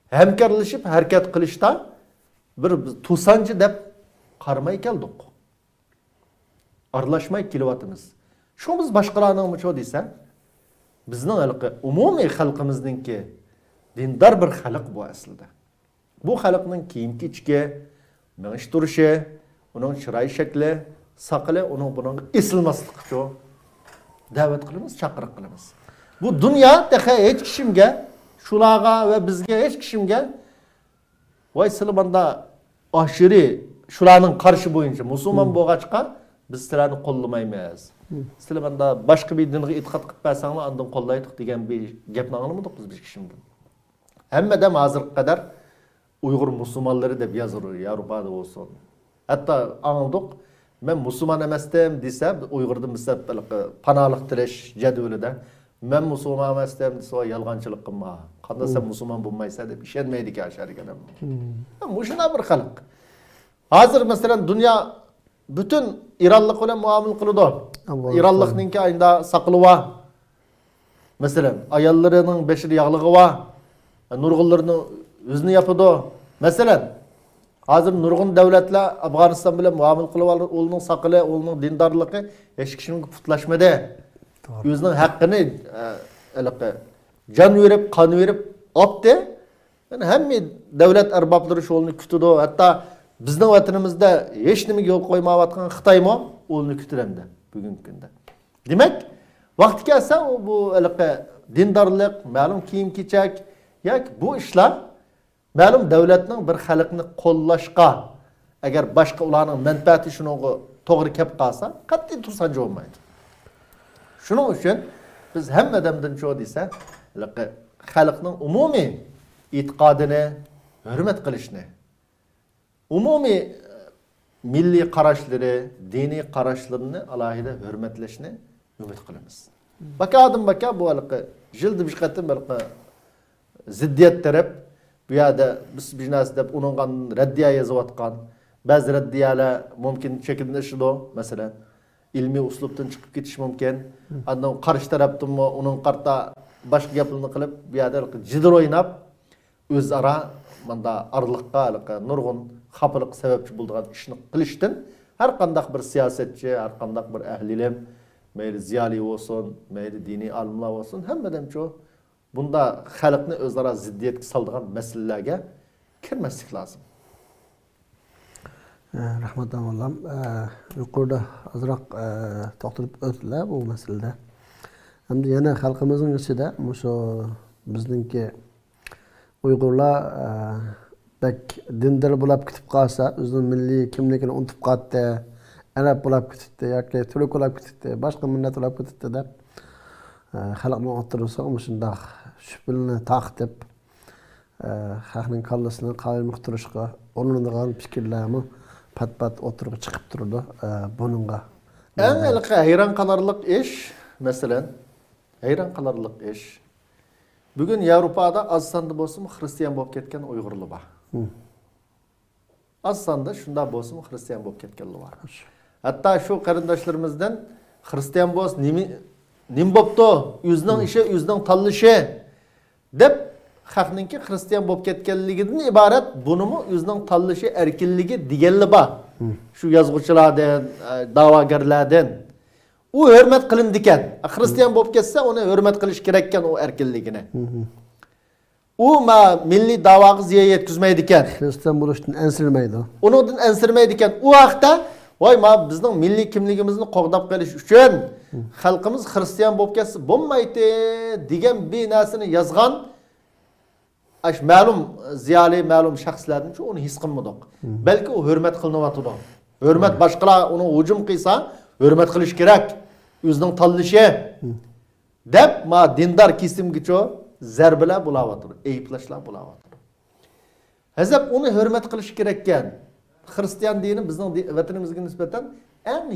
hemkarlaşıp hareket kılışta bir tusancı dep qarmay keldik. Arlaşmay kelivatımız. Şu biz başkalarının mı çoğu deyse bizning umumiy xalqimizningki dindar bir xalq bu aslida. Bu xalqning kiyim-kechki, minish turishi, uning chiroy shakli, saqli, uning buning esilmasligi shu. Da'vat qilamiz, chaqiriq qilamiz. Bu dunyo hech kishimga, shularga va bizga hech kishimga voy sizlarda oshiri shularning qarshi bo'yicha musulmon bo'lg'achqa biz sizlarni qo'llamaymiz. Sizlarda boshqa bir dinga e'tiqod qilib bersanglar, undan qo'llaydik degan bir gapni anglamadik biz bir kishimdan. Hammadan hozirga qadar Uyghur musulmonlari deb yozilur, Yevropada bo'lsin. Hatto anladik, men musulmon emasdim desa, Uyg'urda misal panolik tilash jadvalida men musulmon emasdim desa, yolg'onchilik qilma. Qanday sen musulmon bo'lmaysan deb ishonmaydi ekan sharikada. Mushuna bir xalq. Hozir masalan dunyo bütün İranlık bilan muomala qiladi. İranlıkninki ayında saqlı va. Masalan, ayollarining beshir yog'lig'i va, nurg'unlarning o'zini yapadi. Masalan, hozir nurg'un davlatlar Afg'oniston bilan muomala qilib oldi, o'zining saqli, o'zining dindorligi hech kishining putlashmadi. O'zining haqqini jon verib, qon verib oldi. Yani hamma davlat arboblari shuni kutadi. Hatto bizning vatanimizda hech nimaga yo'l qo'ymayotgan Xitoymi o'lni kutiranda bugungi kunda. Demak, vaqti kelsa bu dindorlik, ma'lum kiyim-kechak, yak bu ishlar ma'lum davlatning bir xalqni qo'llashga agar boshqa ularning manfaati shunga to'g'ri kelib qolsa, qat'iy tursan bo'lmaydi. Shuning uchun biz hammadan cho desa, xalqning umumiy e'tiqodini hurmat qilishni, umumiy milliy qarashlari, diniy qarashlarini alohida hurmatlashni umid qilamiz. Baka bu jildi bir qatim ziddiyat taraf bu yerda biz biznes deb uningdan raddiya yozayotgan, ba'zi raddiyalar mumkin chekinishdi, masalan, ilmiy uslubdan chiqib ketish mumkin. Andan qarshi tarafdanmi uning qarta boshqa gaplarni qilib, bu yerda jidil o'ynab o'zaro manda arliqqa nurg'un xafalık sebepçi bulduğun işini qilishdan her qandaq bir siyasetçi, her qandaq bir ahli ilm, meyli ziyali olsun, meyli dini alimlar olsun, hammadan çoğu bunda xalqni o'zaro ziddiyatga soladigan masalalarga kirmaslik lazım. Rahmat Allam. Yuqorida azroq to'xtalib o'tdilar bu masalada. Hamda yana xalqimizning ichida shu bizningki Uyg'urlar bak dindar bo'lib ketib qolsa, o'zining milliy kimligini unutib qoldi, arab bo'lib ketdi yoki turk bo'lib ketdi, boshqa millat bo'lib ketdi deb xalqning o'tirsa, shunday shubhani taqib xalqning kallasini qayirib turishga o'rnatgan fikrlarni pat o'tirib chiqib turdi. Buningga eng hayron qolarlik ish, masalan, hayron qolarlik ish. Bugün Avrupa'da az sanda bo'lsin Hristiyan bo'lib ketgan Uyg'urlar bor. Az sanda shunda bo'lsin Hristiyan bo'lib ketganlar bor. Hatta shu qarindoshlarimizdan Hristiyan bo'lsin nim bo'pti, o'zining ishi, o'zining tanlashi deb xalqningki Hristiyan bo'lib ketganligidan iborat, bunimi o'zining tanlashi erkinligi deganlar bor. Shu yozuvchilardan, da'vogarlardan u hurmat qilindi ekan. Hristiyan bo'lib ketsa, uni hurmat qilish kerak ekan o erkinligini. U milliy da'voga ziyo yetkazmaydi ekan. Hristiyan bo'lishdan ensirmaydi. Uningdan ensirmaydi ekan. U vaqtda voy bizning milliy kimligimizni qo'g'dab qolish uchun xalqimiz Hristiyan bo'lib ketsa bo'lmaydi degan bir narsani yozgan ma'lum ziyoli, ma'lum shaxslarning uni his qilmadik. Balki u hurmat qilinyotdi. Hurmat boshqalar uni hujum qilsa, hurmat qilish kerak. O'zining tanlashi deb dindar kesimgacha zarbalar bo'layotir, ayblashlar bo'layotir. Hazab uni hurmat qilish kerak ekan. Hristiyan dini bizning vatanimizga nisbatan eng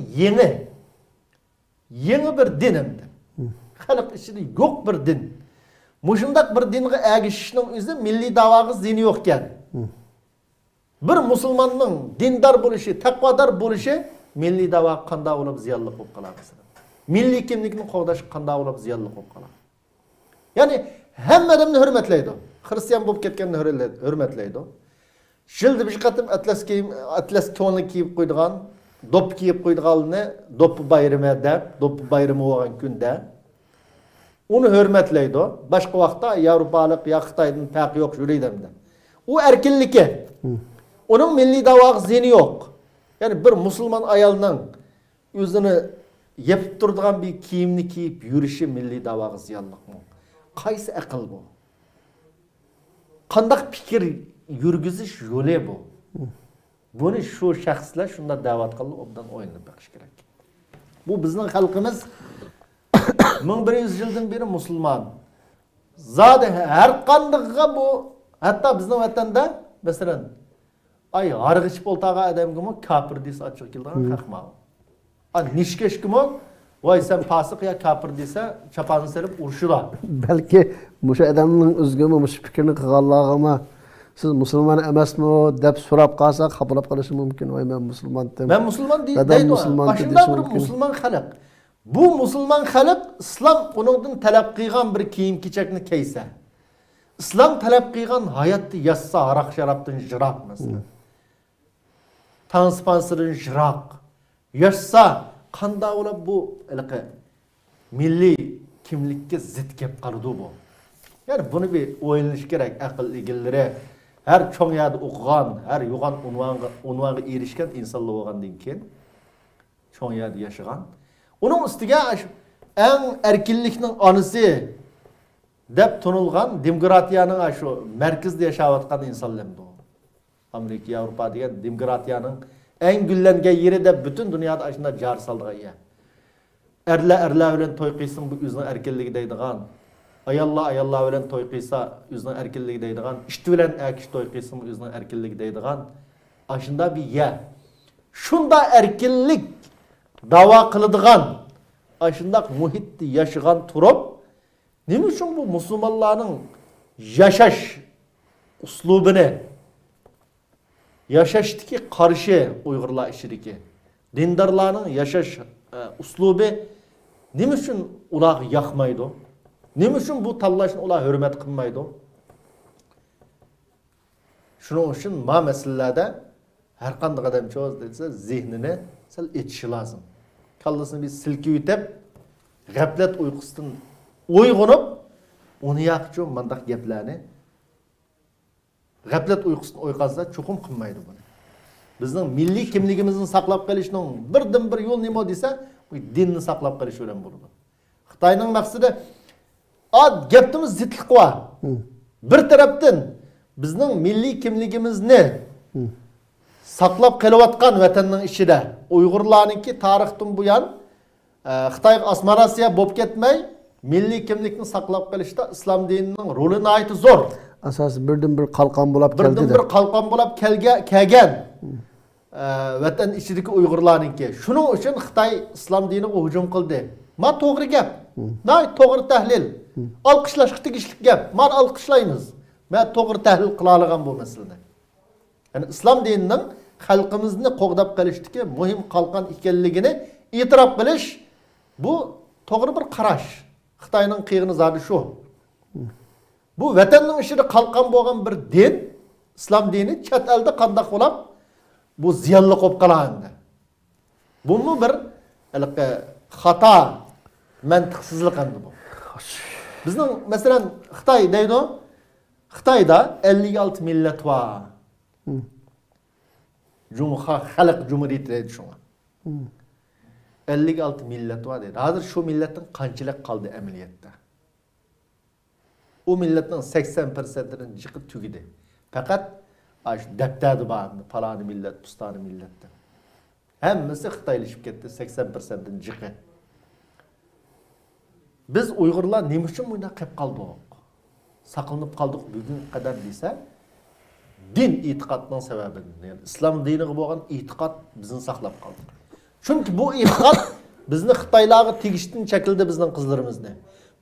yangi bir din endi. Xalq ichida yo'q bir din. Mushundaq bir dinga agishishning o'zi milliy da'voga zini yo'q ekan. Bir musulmonning dindar bo'lishi, taqvodor bo'lishi milliy da'vo qanday bo'lib ziyonli bo'lib qoladi. Milliy kimlikni qo'g'dash qanday bo'lib ziyonli bo'lib qoladi. Ya'ni hamma odamni hurmatlaydi. Hristiyan bo'lib ketganni hurmatlaydi. Shildi bir qatim atlas to'nli kiyib qo'ydigan, dop kiyib qo'ydiganni dop bayrami deb, dop bayrami bo'lgan kunda uni hurmatlaydi. Boshqa vaqtda Yevropalik ya Xitoydan farqi yo'q yuraydi. U erkinligi. Uning milliy da'voga zini yo'q. Yani bir musulmon ayolning o'zini yepib turadigan bir kiyimni kiyib yurishi milliy da'voga ziyonliqmi? Qaysi aql bu? Qanday fikr yurgizish yo'li bu? Buni shu shaxslar shunda da'vat qilib obdan o'yinib baqish kerak. Bu bizning xalqimiz 1100 yildan beri musulmon. Zodi har qandaqa bu, hatta bizning vatanda masalan ay harg'ich bo'ltaga odamga kafir desa ochiq kelgan haqma. Nishkeshkimi voy sen fasiq ya kafir desa chapani serib urishlar. Balki o'sha odamning o'zigami o'sha fikrni qilganligimi siz musulmon emasmi deb so'rab qolsa qabulab qolishi mumkin. Voy men musulmondim. Men musulmon deydi. Shunda bir musulmon xalq. Bu musulmon xalq islom uningdan talab qilgan bir kiyim-kechakni kiysa, islom talab qilgan hayotni yassa, aroq sharobdan jiroq masalan. Tanspansırın jiroq yashsa qanday bo'lib bu milliy kimlikka zid kelib qoladi bu. Yani bunu bir o'ylanish kerak aql egillari, har cho'ng yerda o'qigan, har yo'g'on unvonga erishgan insonlar bo'lgandan keyin cho'ng yerda yashagan. Uning ustiga eng erkinlikning onasi deb tunulgan demokratiyanın şu merkezde yaşayotgan insanlardı o. Amerika, Avrupa degan demokratiyanın en güllengen yeri de bütün dünyada aşında jar saldığı ya. Erler bilen toy qilsin bu özünün erkinligi deydigan. Ayollar bilen toy qilsa özünün erkinligi deydigan. İşti bilen akish toy qilsin bu özünün erkinligi deydigan. Aşında bir ya. Şunda erkinlik dava qiladigan. Aşında muhitni yaşagan turup nima uchun bu musulmonlarning yaşaş uslubini yaşaşdiki qarshi Uyg'urlar ishidiki dindarlarning yaşaş uslubi nima uchun ular yoqmaydi? Nima uchun bu tanlashni ular hurmat qilmaydi? Shuning uchun ma masalalarda har qanday odamcho'z desa zehnini sal etishi lozim. Kallasini bir silkib yutib, g'aflat uyqusidan uyg'onib, uni yoqchi mandaq gaplarni g'aflat uyqusidan uyg'onsa cho'qim qilmaydi buni. Bizning milliy kimligimizni saqlab qolishning birdan-bir yo'l nima desa, bu dinni saqlab qolish bilan bo'ladi. Xitoyning maqsadi gapimiz zidlik qilwa. Bir tarafdan bizning milliy kimligimizni saqlab qolayotgan vatanning ichida Uyg'urlarningki tarixdan buyon Xitoy osmonasiya bo'lib ketmay, milliy kimlikni saqlab qolishda islom dinining roli nihoyat zo'r. Asas birdan-bir qalqon bo'lib keldi. Birdan-bir qalqon bo'lib kelgan vatan ichidagi Uyg'urlarningki. Shuning uchun Xitoy islom diniga hujum qildi. Ma to'g'ri gap. Nay to'g'ri tahlil. Alqishlashga tegishli gap. Men alqishlaymiz. Men to'g'ri tahlil qila olgan bu masalada. Yani islom dinining xalqimizni qo'g'dab qolishdagi muhim qalqon ekanligini e'tirof qilish bu to'g'ri bir qarash. Xitoyning qiyig'ini zodi shu. Bu vatanning ichida qalqon bo'lgan bir din, islom dini chet elda qanday bo'lib bu ziyonli bo'lib qolgandi. Buni bir xato, mantiqsizlik endi bu. Bizning masalan Xitoy deydi, Xitoyda 56 millat var. Xalq Cumhuriyeti deydi şuna. 56 millet var deydi. Hazır şu milletin qanchalik qoldi amaliyotda? O milletin 80%'inin jiqi tugidi. Fakat şu deptadi bardı, palani millet, pustani milletde. Hammasi Xitoylashib ketdi, 80%'nin jiqi. Biz Uyg'urlar nima uchun bunda qolib qoldik? Saqlanib qoldik bugun qadar desa, din etiqatning sababidir. Yani islom diniga bo'lgan etiqat bizni saqlab qoldi. Chunki bu etiqat bizni Xitoylarga tegishdan chekildi bizning qizlarimizni.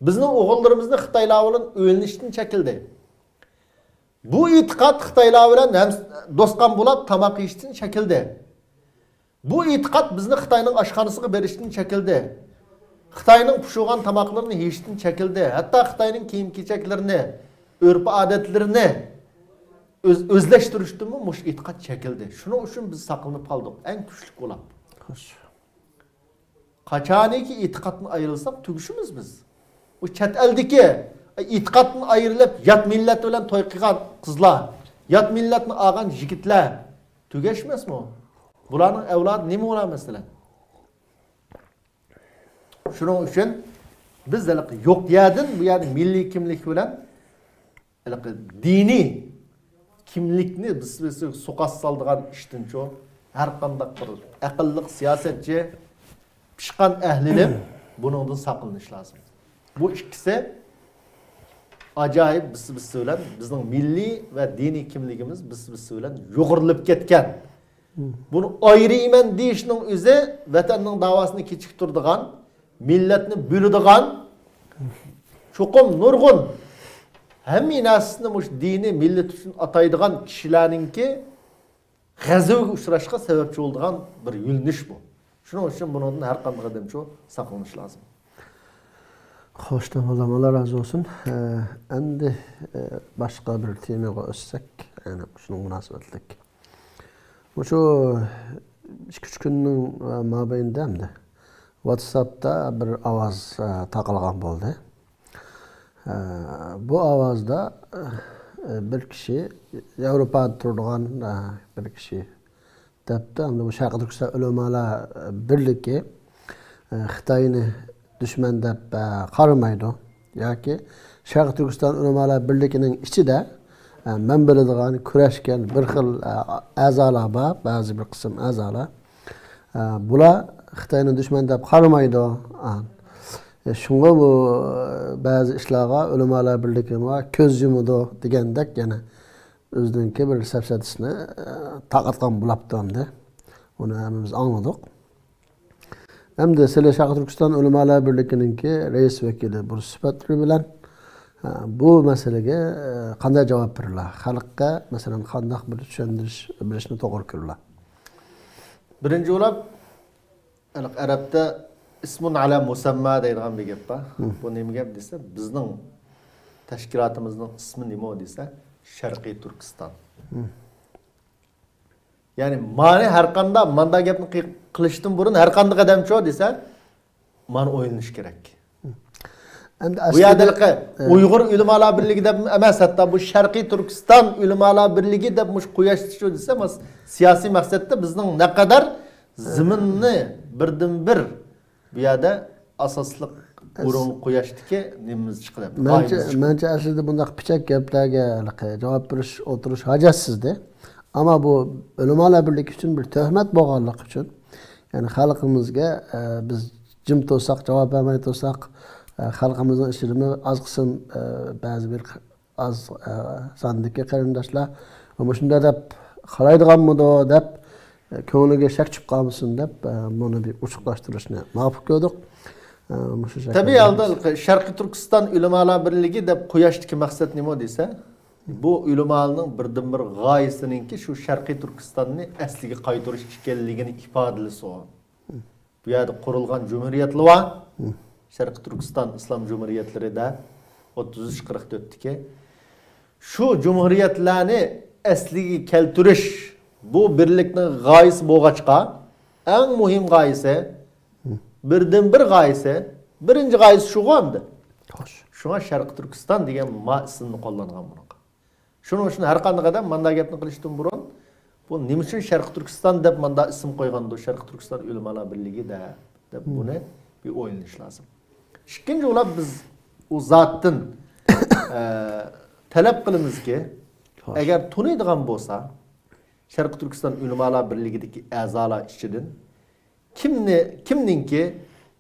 Bizning o'g'illarimizni Xitoylar bilan o'yinishdan chekildi. Bu etiqat Xitoylar bilan ham do'stqon bo'lib tamoq yeyishdan chekildi. Bu etiqat bizni Xitoyning oshxonasiga berishdan chekildi. Xitoyning pishirgan tamoqlarini yeyishdan chekildi. Hatto Xitoyning kiyim-kechaklarini, urf-odatlarini özleştirişdimi muş etiqat çekildi. Şunun için biz saqlanıp qaldık. En güçlük olan. Qaçaniki etiqatdan ayrılsak tuguşumuz biz. O chet eldeki etiqatdan ayrılıp yat millet bilen toy qilgan qizlar, yat milletni algan yigitlar tugaşmasmi o? Bularning avlod nima bo'ladi masalan? Şunun için biz yo'q yerdan bu yerda milliy kimlik bilan dini kimlikni biz so'qas saldigan ishdan cho har qanday bir aqlli siyosatchi pishqan ahlilim buningdan saqlanish lozim. Bu ikkisi ajoyib biz bilan bizning milliy va diniy kimligimiz biz bilan yo'g'rilib ketgan. Buni ayrıyman deyishning o'zi vatanning davosini kechiktiradigan, millatni bo'ladigan cho'qim nurg'un hamma narsani mush dini millat uchun ataydigan kishilarningki g'azabga uchrashga sababchi bo'ladigan bir yo'linish bu. Shuning uchun bundan har qanday odamcha saqlanish lozim. Xo'sh, tamam, Allah razı olsun. Endi başqa bir temaga o'tsak, yani shunga munosabatlik. Şu 2-3 kunning mobaynida hamda WhatsApp'ta bir ovoz taqilgan bo'ldi. Bu ovozda bir kishi Yevropada turadigan bir kishi debdi, hamda bu Sharq Turkiston ulamolar birligi Xitoyni dushman deb qaramaydi. yoki Sharq Turkiston ulamolar birligining ichida men biladigan kurashgan bir xil a'zolar bor, ba'zi bir qism a'zolar. Bular Xitoyni dushman deb qaramaydi. Shunga bu ba'zi ishlarga ulamolar birligi ko'z yumadi degandek yana o'zininki bir safsatisini taqatgan bo'libdi endi. Uni hammamiz angladik. Hamda sizlar Sharq Turkiston ulamolar birligininki rais vakili bir sifatli bilan bu masalaga qanday javob beriladi? Xalqqa masalan qanday bir tushuntirish bilishni to'g'ri ko'riladi. Birinchi bo'lib Arabda ismun ala musamma deydigan bir gap bor. Bu nima gap desa, bizning tashkilotimizning ismi nima desa, Sharqiy Turkiston. Ya'ni mani har qanday manda gapni qilishdan burun har qanday qadam cho desa, mani o'ylanish kerak. Bu yerdagi Uyg'ur ulamolar birligi deb emas, hatto bu Sharqiy Turkiston ulamolar birligi deb mush qo'yishdi desa, siyosiy maqsadda bizning naqadar ziminni birdan-bir bu yerda asosliq o'rin qo'yashdiki, nimamiz chiqdi. Mencha aslida bunday pichak gaplarga javob berish o'tirish hojatsizda. Ama bu ulamolar birligi uchun bir tuhmat bo'lganligi uchun, ya'ni xalqimizga biz jim tursak, javob bermay tursak, xalqimizning ishini az qism ba'zi bir az sondagi qarindoshlar mana shunday deb qaraydiganmidi deb ko'ngliga shak tushib qolmasin deb buni bir ochiqlashtirishni ma'qul ko'rdik. Tabiiy holda Sharqiy Turkiston ulamolar birligi deb qo'yishdagi maqsad nima desa, bu ulamolarning birdan-bir g'oyasiningki shu Sharqiy Turkistonni asliga qaytarish ekanligini ifodalasi o. Bu yerda qurilgan jumhuriyatlar bor. Sharqiy Turkiston islom jumhuriyatlarida 33-44dagi shu jumhuriyatlarni asliga keltirish bu birlikning g'oyasi bo'lg'achqa eng muhim g'oyasi birdan-bir g'oyasi, birinchi g'oyasi shu endi. Shunga Sharqiy Turkiston degan ismni qo'llangan bunaqa. Shuning uchun har qanday qadam manda gapni qilishdan burun bu nima uchun Sharqiy Turkiston deb manda ism qo'ygandi, Sharqiy Turkiston ulamolar birligi deb buni bir o'ylanish lozim. Ikkinchi bo'lib biz u zotdan talab qilamizki, agar tunaydigan bo'lsa, Sharqiy Turkiston ulamolar birligidagi a'zolar ichidan kimninki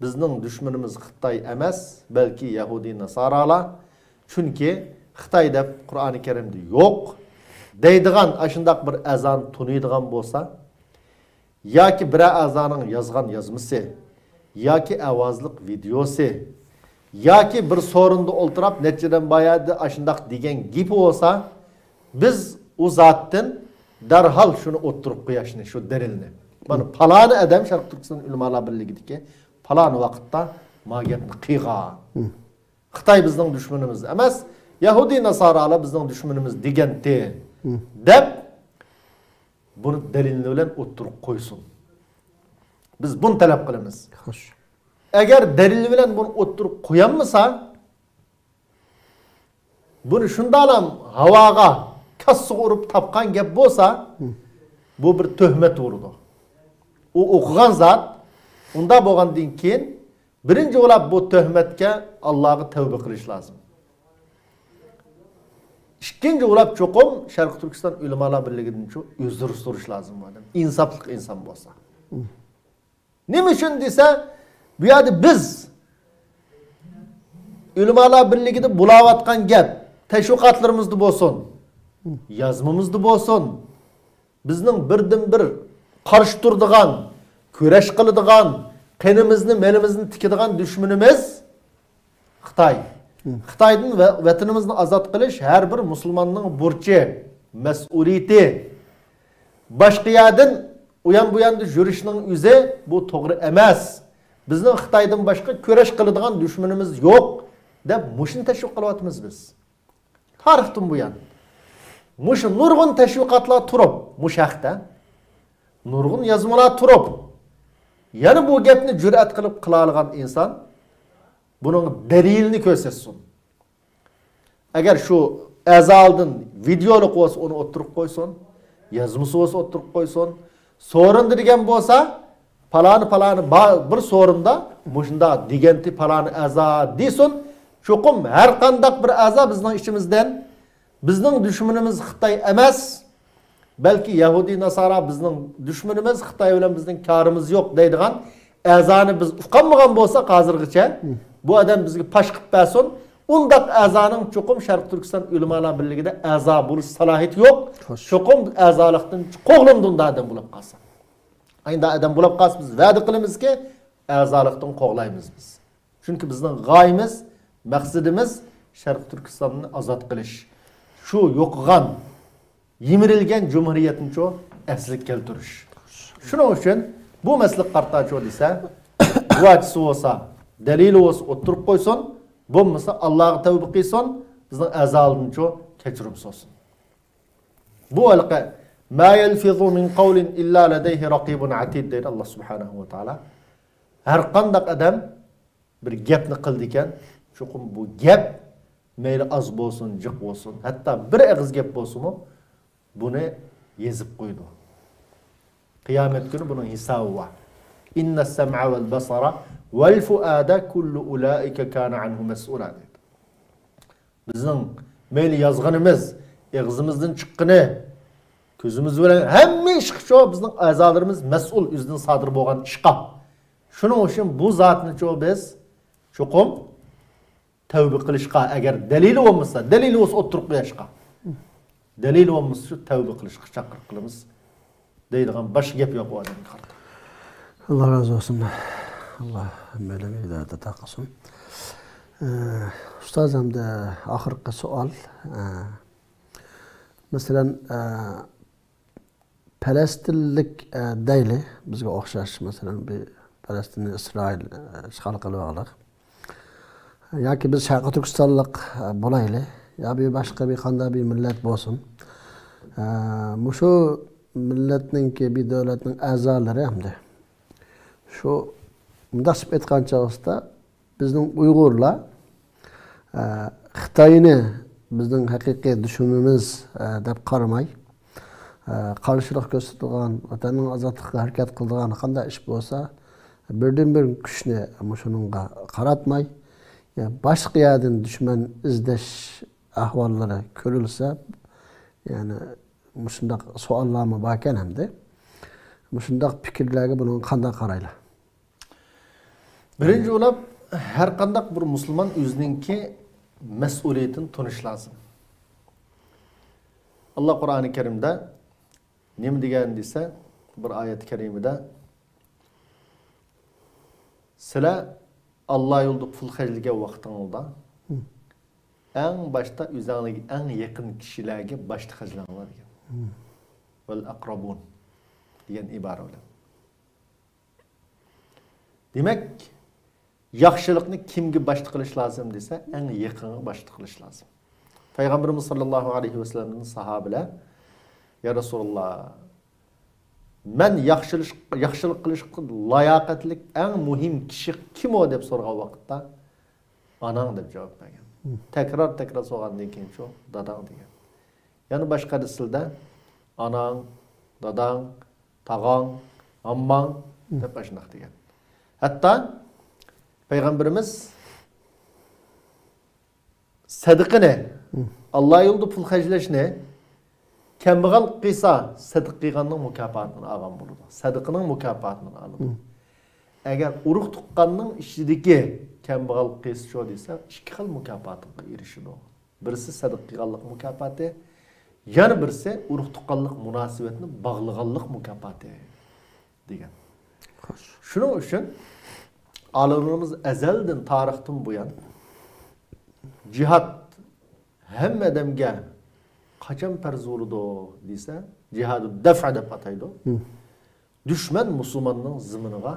bizning dushmanimiz Xitoy emas, balki Yahudi Nasoralar. Chunki Xitoy deb Qur'oni Karimda yo'q deydigan ashundaq bir azon tunaydigan bo'lsa, yoki bir azoning yozgan yozmasi, yoki ovozliq videosi, yoki bir so'rinda o'ltirib nechadan bayadi ashundaq degan gap bo'lsa, biz u zotdan darhol shuni o'ttirib qo'yishni, shu dalilni. Mana faloni adam Sharq Turkiston ulamolar birligidagi falon vaqtda ma gapni qilgan. Xitoy bizning dushmanimiz emas, Yahudi Nasoralar bizning dushmanimiz degandi deb buni dalilni bilan o'ttirib qo'ysin. Biz buni talab qilamiz. Xo'sh. Agar dalil bilan buni o'ttirib qo'yanmasa, buni shundan ham havoga kassa urib tapgan gap bo'lsa, bu bir tuhmat urdi. U o'qigan zot unda bo'lgandan keyin birinchi bo'lib bu tuhmatga Allohga tavba qilish lozim. İkinci bo'lib cho'qim Sharq Turkiston ulamolar birligidan uzr so'rash lozim bo'ladi. İnsofli inson bo'lsa. Nima uchun desa, bu yerda biz ulamolar birligida bo'layotgan gap, tashviqotlarimizda bo'lsin, yozmamizda bo'lsin, bizning birdan-bir qarshi turadigan, kurash qiladigan, qinimizni, melimizni tikadigan dushmanimiz Xitoy. Xitoydan vatanimizni ozod qilish har bir musulmonning burchi, mas'uliyati. Boshqa yerdan u bu yanda yurishning o'zi bu to'g'ri emas. Bizning Xitoydan boshqa kurash qiladigan dushmanimiz yo'q deb mushni tashviq qilyapmiz biz. Tarixdan bu yan. Mush nurg'un tashviqotlar turib, mush haqda nurg'un yozmalar turib, yana bu gapni jur'at qilib qila olgan inson bunun dalilini ko'rsatsin. Agar shu azaldan videolik bo'lsa uni o'ttirib qo'ysin, yozmasi bo'lsa o'ttirib qo'ysin, so'rinda degan bo'lsa, palani bir so'rinda mushunda deganti palani aza desin, Çokum her qandaq bir a'zo bizning ichimizdan bizning dushmanimiz Xitoy emas, balki Yahudi Nasara bizning dushmanimiz, Xitoy bilan bizning karimiz yo'q deydigan a'zoni biz uqanmagan bo'lsa hozirgacha bu odam bizga pash qilib bersin. Undaq a'zoning çokum Sharq Turkiston ulamolar birligida a'zo bo'lish salohiyati yo'q. Çokum a'zolikdan qo'g'limdunda adam bo'lib qolsa. Aynda adam bo'lib qolsa biz va'da qilamizki, a'zolikdan qo'g'laymiz biz. Chunki bizning g'oyamiz, maqsadimiz Sharq Turkistonni ozod qilish. Shu yo'qgan, yimirilgan jumhuriyatni cho asliga keltirish. Shuning uchun bu maslik qartachi desa, guvochisi bo'lsa, dalili bo'lsa o'tirib qo'ysin, bo'lmasa Allohga tavba qilsin, bizning a'zolarni cho kechirim so'sin. Bu alqa ma yalfizu min qawlin illa ladayhi raqibun atid deydi Alloh subhanahu va taolo. Har qanday odam bir gapni qildi ekan, cho'qim bu gap mayli az bo'lsin, jiq bo'lsin, hatto bir og'iz gap bo'lsin-mu, buni yezib qo'ydi. Qiyomat kuni buning hisobi bor. Inna as-sam'a wal basara wal fuada kullu ulaika kana anhu mas'ula deydi. Bizning mayli yozganimiz, og'zimizdan chiqqani, ko'zimiz bilan hamma ish shu bizning a'zolarimiz mas'ul o'zidan sodir bo'lgan ishqa. Shuning uchun bu zotni biz cho'qim tavba qilishga, agar dalili bo'lmasa, dalili bo'lsa o'tirib qo'yishga. Dalili bo'lmasa shu tavba qilishga chaqiriq qilamiz deydigan boshqa gap yo'q bu odamga qarata. Allah razı olsun. Allah hammalarga hidoyat ato qilsin. Ustozim de oxirgi savol. Masalan, Falastinlik deyli bizga o'xshash, masalan, bir Falastinni İsrail ishg'ol qilib oldi. Yoki biz Sharq Turkistonlik bo'laylik, yo bir boshqa bir qanday bir millat bo'lsin. Shu millatningki bir davlatning a'zolari hamda shu mundasib aytgancha bo'lsa, bizning Uyg'urlar Xitoyni bizning haqiqiy dushmanimiz deb qaramay, qarshilik ko'rsatgan, vatanning ozodligiga harakat qiladigan qanday ish bo'lsa, birdan-bir kuchni shuningga qaratmay, boshqa yerdan dushman izlash ahvollari ko'rilsa, ya'ni shunday savollarmi bor ekan hamda. Shunday fikrlarga buni qanday qaraylar? Birinchi bo'lib, har qanday bir musulmon o'zininki mas'uliyatini tunish lozim. Alloh Qur'oni Karimda nima degan desa, bir oyat karimida sizlar Alloh yo'lida pul xarjlagan vaqtingizda eng boshda o'zingizga eng yaqin kishilarga boshda xarjlanglar degan. Val aqrabun degan ibora bilan. Demak, yaxshilikni kimga boshda qilish lozim desa, eng yaqinga boshda qilish lozim. Payg'ambarimiz sollallohu alayhi vasallamning sahobalar, ya Rasululloh, men yaxshilik qilishga layoqatli eng muhim kishi kim o deb so'ragan vaqtda onang deb javob bergan. Takror so'ragandan keyin shu dadang degan. Ya'ni boshqa tilda onang, dadang, tog'ang, ammang deb ashunaq degan. Hatto Payg'ambarimiz sadaqani, Alloh yo'lida pul xarjlashni kambag'al qilsa, sadaq qilganning mukofotini olgan bo'ladi. Sadaqaning mukofotini oladi. Agar urug' tuqqanning ichidagi kambag'al qilsa shu desa, ikki xil mukofotga erishadi. Birisi sadaq qilganlik mukofoti, yana birisi urug' tuqqanlik munosabatni bog'laganlik mukofoti degan. Shuning uchun olimlarimiz azaldan tarixdan buyon jihad hamma odamga qachon farz bo'ladi desa, jihad daf'a deb ataydi. Dushman musulmonning ziminiga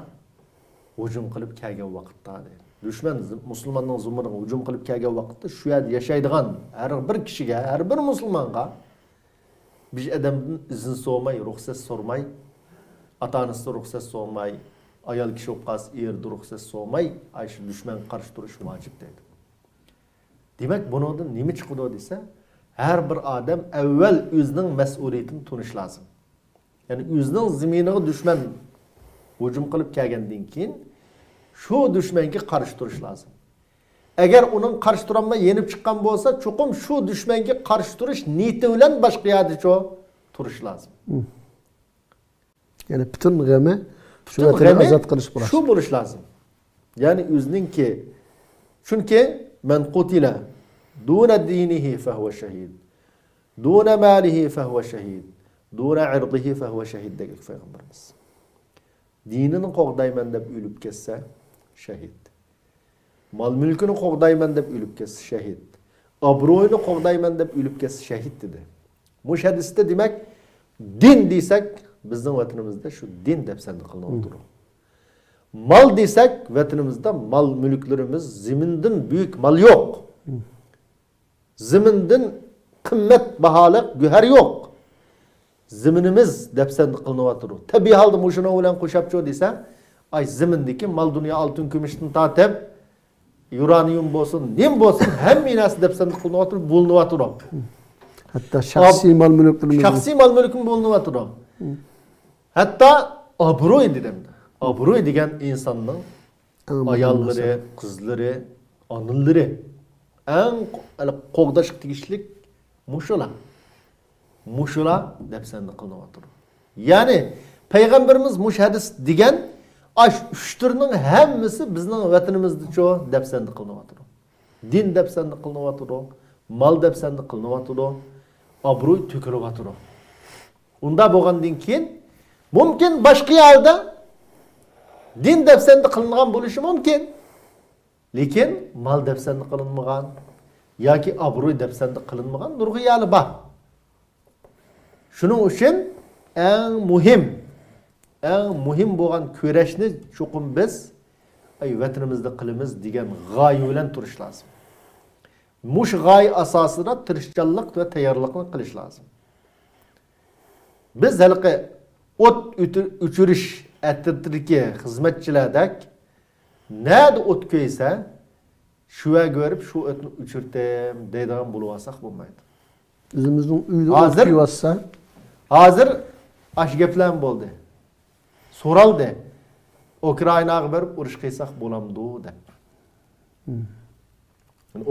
hujum qilib kelgan vaqtda deydi. Dushman musulmonning ziminiga hujum qilib kelgan vaqtda shu yerda yashaydigan har bir kishiga, har bir musulmonga bir odamdan izn so'ramay, ruxsat so'ramay, ota-onasidan ruxsat so'ramay, ayol kishi o'qas erda ruxsat so'ramay, shu dushman qarshi turish vojib deydi. Demak, bundan nima chiqadi desa, her bir adam evvel o'zining mas'uliyatini tunish lozim. Ya'ni o'zining ziminiga dushman hujum qilib kelgandan keyin shu dushmanga qarshi turish lozim. Eğer onun karşı duranma yenip çıkan olsa çokum şu düşmenge karşı duruş niyeti bilen başka yerde çoğu turuş lazım. Yani bütün gemi şu Bütün vatani gemi azat kılış bulaş. şu buluş lazım. Yani üzünün ki çünkü men kutila duna dinihi fehuve şehid. Duna malihi fehuve şehid. Duna irdihi fehuve şehid dedik Peygamberimiz. Dinini qoğdayman deb ölüp kesse şehid. Mal mülkünü qoğdayman deb ölüp kesse şehid. Abroyunu qoğdayman deb ölüp kesse şehid dedi. Muş hadiste demek din deysek bizning vatanimizda şu din deb sende qilinib turur. Mal deysek vatanimizda mal mülklerimiz zimindin büyük mal yok. Zimindin kıymet bahalı güher yok. Ziminimiz deb sende qilinib turur. Tabii halde muşuna bilan qo'shapcho desa, ay zimindeki mal dünya altın kümüşten tatib uranium bolsun, nim bolsun hamma narsa deb sende qilinib turur, bo'linib turur. Hatta şahsi mal mülklerimiz. Şahsi mal mülküm bo'linib turur. Hatta abroy dedim. Abroy degan insanның ayalları, kızları, anılları en qoğdaşık tegishlik muşula. Muşula deb sende qilinib turur. Yani Peygamberimiz muş hadis degan aş üç türünün hammasi bizning vatanimizda çoğu deb sende qilinib turur. Din deb sende qilinib turur, mal deb sende qilinib turur, abroy tükürüp turur. Unda bo'lgandan keyin mümkün başka yerde din deb sende qilingan bo'lishi mümkün. Lekin mal deb sende qilinmagan yoki abroy deb sende qilinmagan nurg'u yali bor. Shuning uchun eng muhim bo'lgan kurashni cho'qim biz vatanimizda qilamiz degan g'oya bilan turish lozim. Mush g'oya asosida tirishchanlik va tayyorlikni qilish lozim. Biz halqa o't o'chirish atirtirki xizmatchilardek nada o't ko'ysa shuga ko'rib shu o'tni o'chirdim deydigan bo'lib olsak bo'lmaydi. O'zimizning uyda o't ko'yotsa hozir ash gaplar bo'ldi. So'raldi. Ukrainaga borib urush qilsak bo'lamdi deb.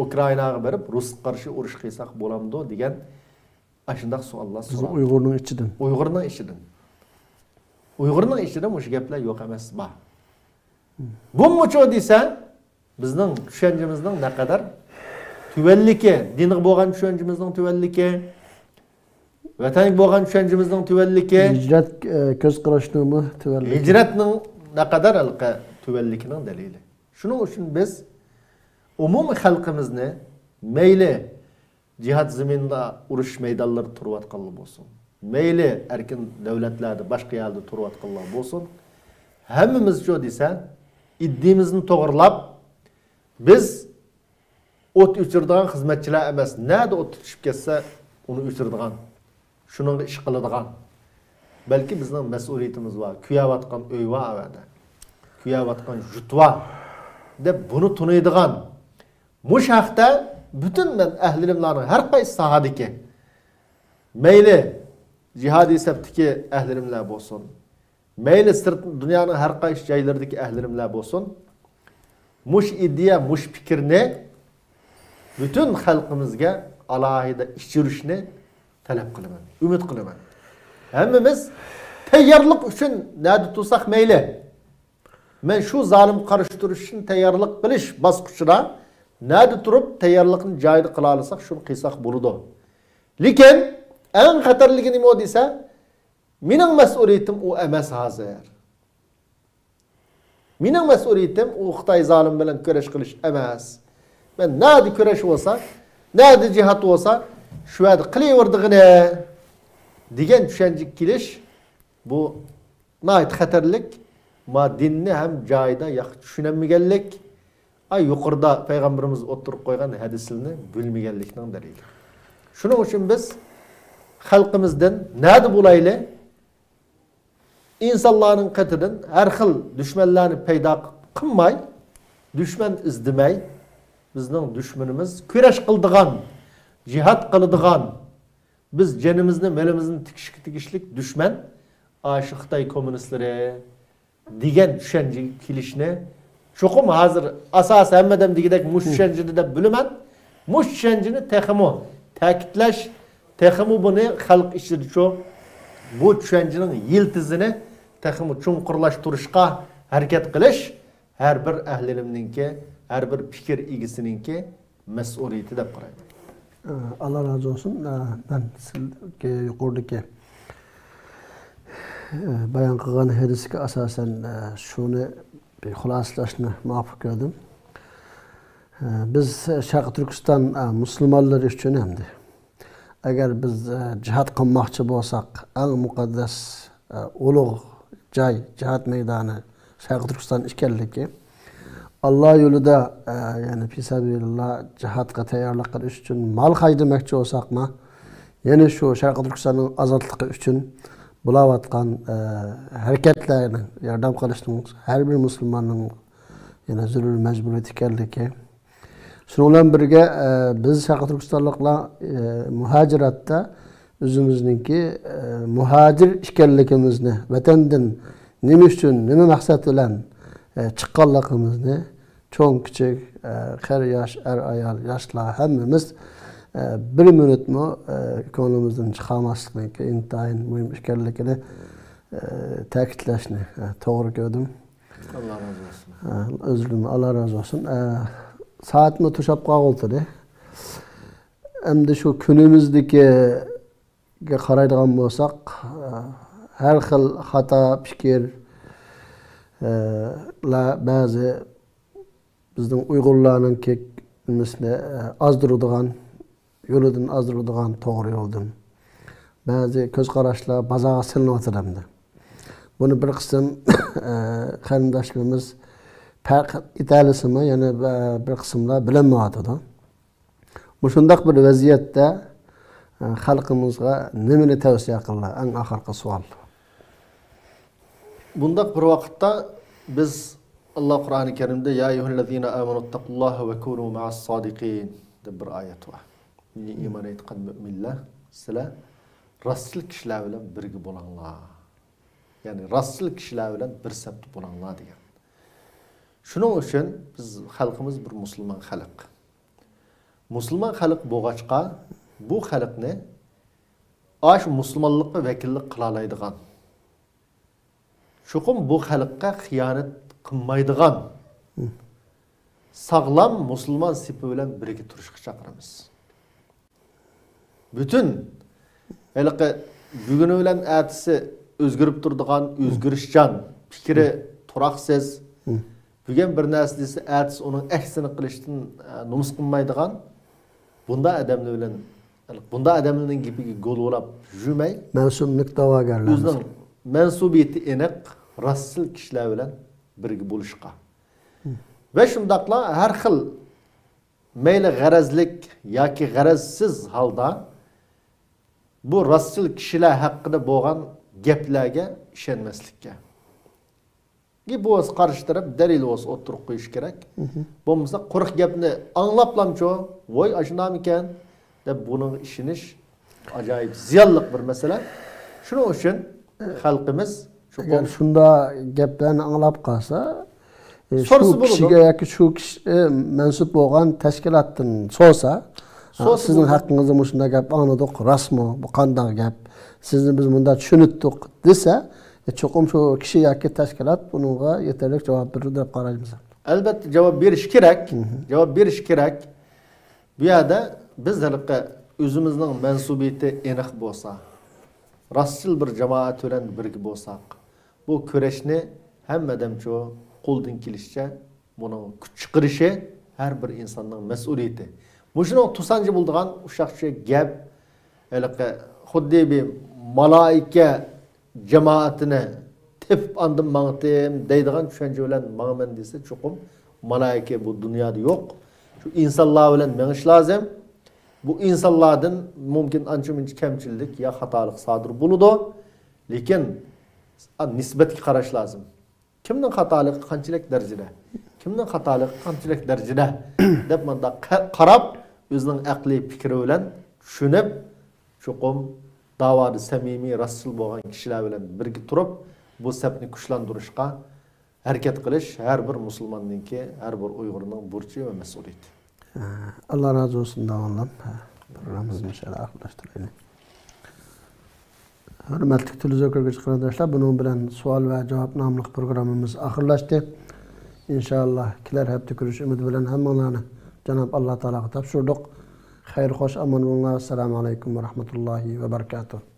Ukrainaga borib Rus qarshi urush qilsak bo'lamdi degan ashundaq savollar so'raldi. Uyg'urning ichidan. Uyg'urning ichidan o'sha gaplar yo'q emas bor. Bu mucho desa bizning tushanchimizning naqadar tuvalliki, dinga bo'lgan tushanchimizning tuvalliki, vatanga bo'lgan tushanchimizning tuvalliki, hijrat ko'z qarashning tuvalliki. Hijratning naqadar alqa tuvallikining dalili. Shuning uchun biz umumiy xalqimizni mayli jihad zaminda urush maydonlarida turayotganlar bo'lsin. Mayli erkin davlatlarda boshqa yerda turayotganlar bo'lsin. Hammamiz shu desa, iddimizni to'g'rilab biz o't o'chiradigan xizmatchilar emas, nada o't tushib ketsa uni o'chiradigan, shuningga ish qiladigan. Balki bizning mas'uliyatimiz bor. Kuyayotgan uy va avada. Kuyayotgan jutva deb buni tunaydigan. Mush haqda bütün men ahlilimlarning har qaysi sohadagi mayli jihodiy sabtiki ahlilimlar bo'lsin, mayli sirt dunyoning har qaysi joylaridagi ahlilimlar bo'lsin, mush ideya, mush fikrni bütün xalqimizga alohida ishchirishni talab qilaman, umid qilaman. Hammamiz tayyorlik uchun nada tursak mayli. Men shu zolim qarshi turish uchun tayyorlik qilish bosqichida nada turib tayyorlikni joyida qila olsak, shuni qilsak bo'ladi. Lekin eng xatarligi nima desa, mening mas'uliyatim u emas hozir. Mening mas'uliyatim u Xitoy zolim bilan kurash qilish emas. Men nada kurash bo'lsa, nada jihad bo'lsa, shu yerda qilaverdig'ini degan tushanchiga kelish bu nayt xatarlik, ma dinni ham joyida yaxshi tushunmaganlik, ay yuqorida payg'ambarimiz o'tirib qo'ygan hadislarni bilmaganlikning dalili. Shuning uchun biz xalqimizdan nada bo'layli insonlarning qatidan har xil dushmanlarni paydo qilmay, dushman izdimay, bizning dushmanimiz kurash qildigan, jihad qiladigan, biz canimizni, malimizni tikishlik dushman aşı Xitoy kommunistlari degan tushanchaga kelishni Çokum hazır asas hemmeden digidek muş düşencini de bilemen. Muş düşencini tehimu ta'kidlash, tehimu bunu halk içinde çok bu düşencinin yıldızını tehimu çunqurlaştırışqa hareket qilish her bir ehlilimninki, her bir fikir egisininki mesuliyeti deb qarayman. Allah razı olsun. Ben sizga yuqoridagi bayon qilgan hadisga asosan shuni xulosalashni muvaffaq ko'rdim. Biz Sharq Turkiston musulmonlari uchun hamda agar biz jihad qilmoqchi bo'lsak, eng muqaddas ulug' joy jihad maydoni Sharq Turkiston ekanligi, Allah yo'lida ya'ni fisabilillah jihadga tayyorlik qilish uchun mol haydamoqchi bo'lsakmi, yana shu Sharq Turkistonning ozodligi uchun bulayotgan hareketlerine yardım qilishning her bir musulmonning yana zurur majburiyat ekanligi. Shuninglar bilan birga biz Sharq Turkistonliklar muhajiratda o'zimizningki muhajir ekanligimizni, vatandan nima uchun, nima maqsad bilan chiqqanligimizni cho'ng kichik, qari yosh, ayol, yoshlar hammamiz bir minutmi ko'nglimizdan chiqarmaslikni intayin muhim ekanligini ta'kidlashni to'g'ri ko'rdim. Allah razı olsun. Özür dilerim, Allah razı olsun. Saatimi to'shab qoldi. Endi shu kunimizdagi qaraydigan bo'lsak, har xil xato fikr ba'zi bizning Uyg'urlarning kemisini azdiradigan, yo'lidan azdiradigan to'g'ri yo'ldan. Ba'zi ko'z qarashlar bazaga silinayotgandi. Buni bir qism qarindoshlarimiz farq etalisimi, yana bir qismlar bilinmayotdi. Bu shundoq bir vaziyatda xalqimizga nimani tavsiya qiladi? Eng oxirgi savol. Bundaq bir vaqtda biz Allah Qur'oni Karimda ya ayyuhallazina amanu taqullaha ve kunu ma'as sadiqin deb bir oyat bor. İman etgan müminlar sizlar rastlı kishilar bilan birga bo'linglar. Ya'ni rastlı kishilar bilan bir safda bo'linglar degan. Shuning uchun biz xalqimiz bir musulmon xalq. Musulmon xalq bo'lg'achqa bu xalqni aş musulmonlikqa vakillik qila oladigan, chuqum bu xalqqa xiyonat qilmaydigan sağlam musulmon sipi bilan birga turishga chaqiramiz. Bütün haliqi buguni bilan atisi o'zgarib turadigan, o'zgarishchan, fikri turaqsiz, bugun bir narsa desa atisi uning aksini qilishdan nomus qilmaydigan bunda odamlar bilan bunda odamlarning gapiga go'lvolab yurmay, mansublik da'vogarlar o'zining mansubiyati aniq rasul kishilar bilan birga bo'lishqa. Ve shundaqla har xil mayli g'arazlik yoki g'arazsiz holda bu rasul kishilar haqida bo'lgan gaplarga ishonmaslikka. Bu o'z qarshi taraf dalil o'z o'tirib qo'yish kerak. Bo'lmasa quruq gapni anglaplamcho, voy ashunam ekan deb buning ishinish ajoyib ziyonli bir masala. Shuning uchun xalqimiz agar shunda gaplarni anglab qolsa, shu kishiga yoki shu kishi mansub bo'lgan tashkilotdan so'rasa, sizning haqqingizda shunday gap angladik, rasmi, bu qanday gap, sizni biz bunda tushundik desa, cho'qim shu kishi yoki tashkilot bunga yetarli javob beradi deb qaraymiz. Albatta javob berish kerak. Javob berish kerak. Bu yerda biz haliqqa o'zimizning mansubiyati aniq bo'lsa, rasul bir jamoat bilan birga bo'lsak, bu kurashni hammadan qo'ldan kelishicha buni kuch chiqarishi har bir insonning mas'uliyati. Bu shuni tusanji bo'ldigan ushaqcha gap haliqqa xuddi bir malaika jamoatini tepib andim mangtim deydigan tushuncha bilan mangman desa chuqum malaika bu dunyoda yo'q. Shu insonlar bilan mengish lozim. Bu insonlardan mumkin ancha-muncha kamchilik ya xatolik sodir bo'ladi, lekin nisbatga qarash lozim. Kimning xatoligi qanchalik darajada? Kimning xatoligi qanchalik darajada deb menda qarab, o'zining aqliy fikri bilan tushunib, chuqum davada samimiy rasul bo'lgan kishilar bilan birga turib, bu safni kuchlantirishga hareket kılış her bir Müslümanınki, her bir Uygur'un burcu ve mesuliyeti. Allah razı olsun davanlam. Programımızı inşallah aklaştırayım. Hürmetli televizyon kardeşler, bunun bilen sual ve cevap namlı programımız ahırlaştı. İnşallah kiler hep tükürüş ümidi bilen hemmalarını Cenab-ı Allah Teala'ya tapşırdık. Hayır hoş aman olun. Selamun Aleyküm ve Rahmetullahi ve Berekatuhu.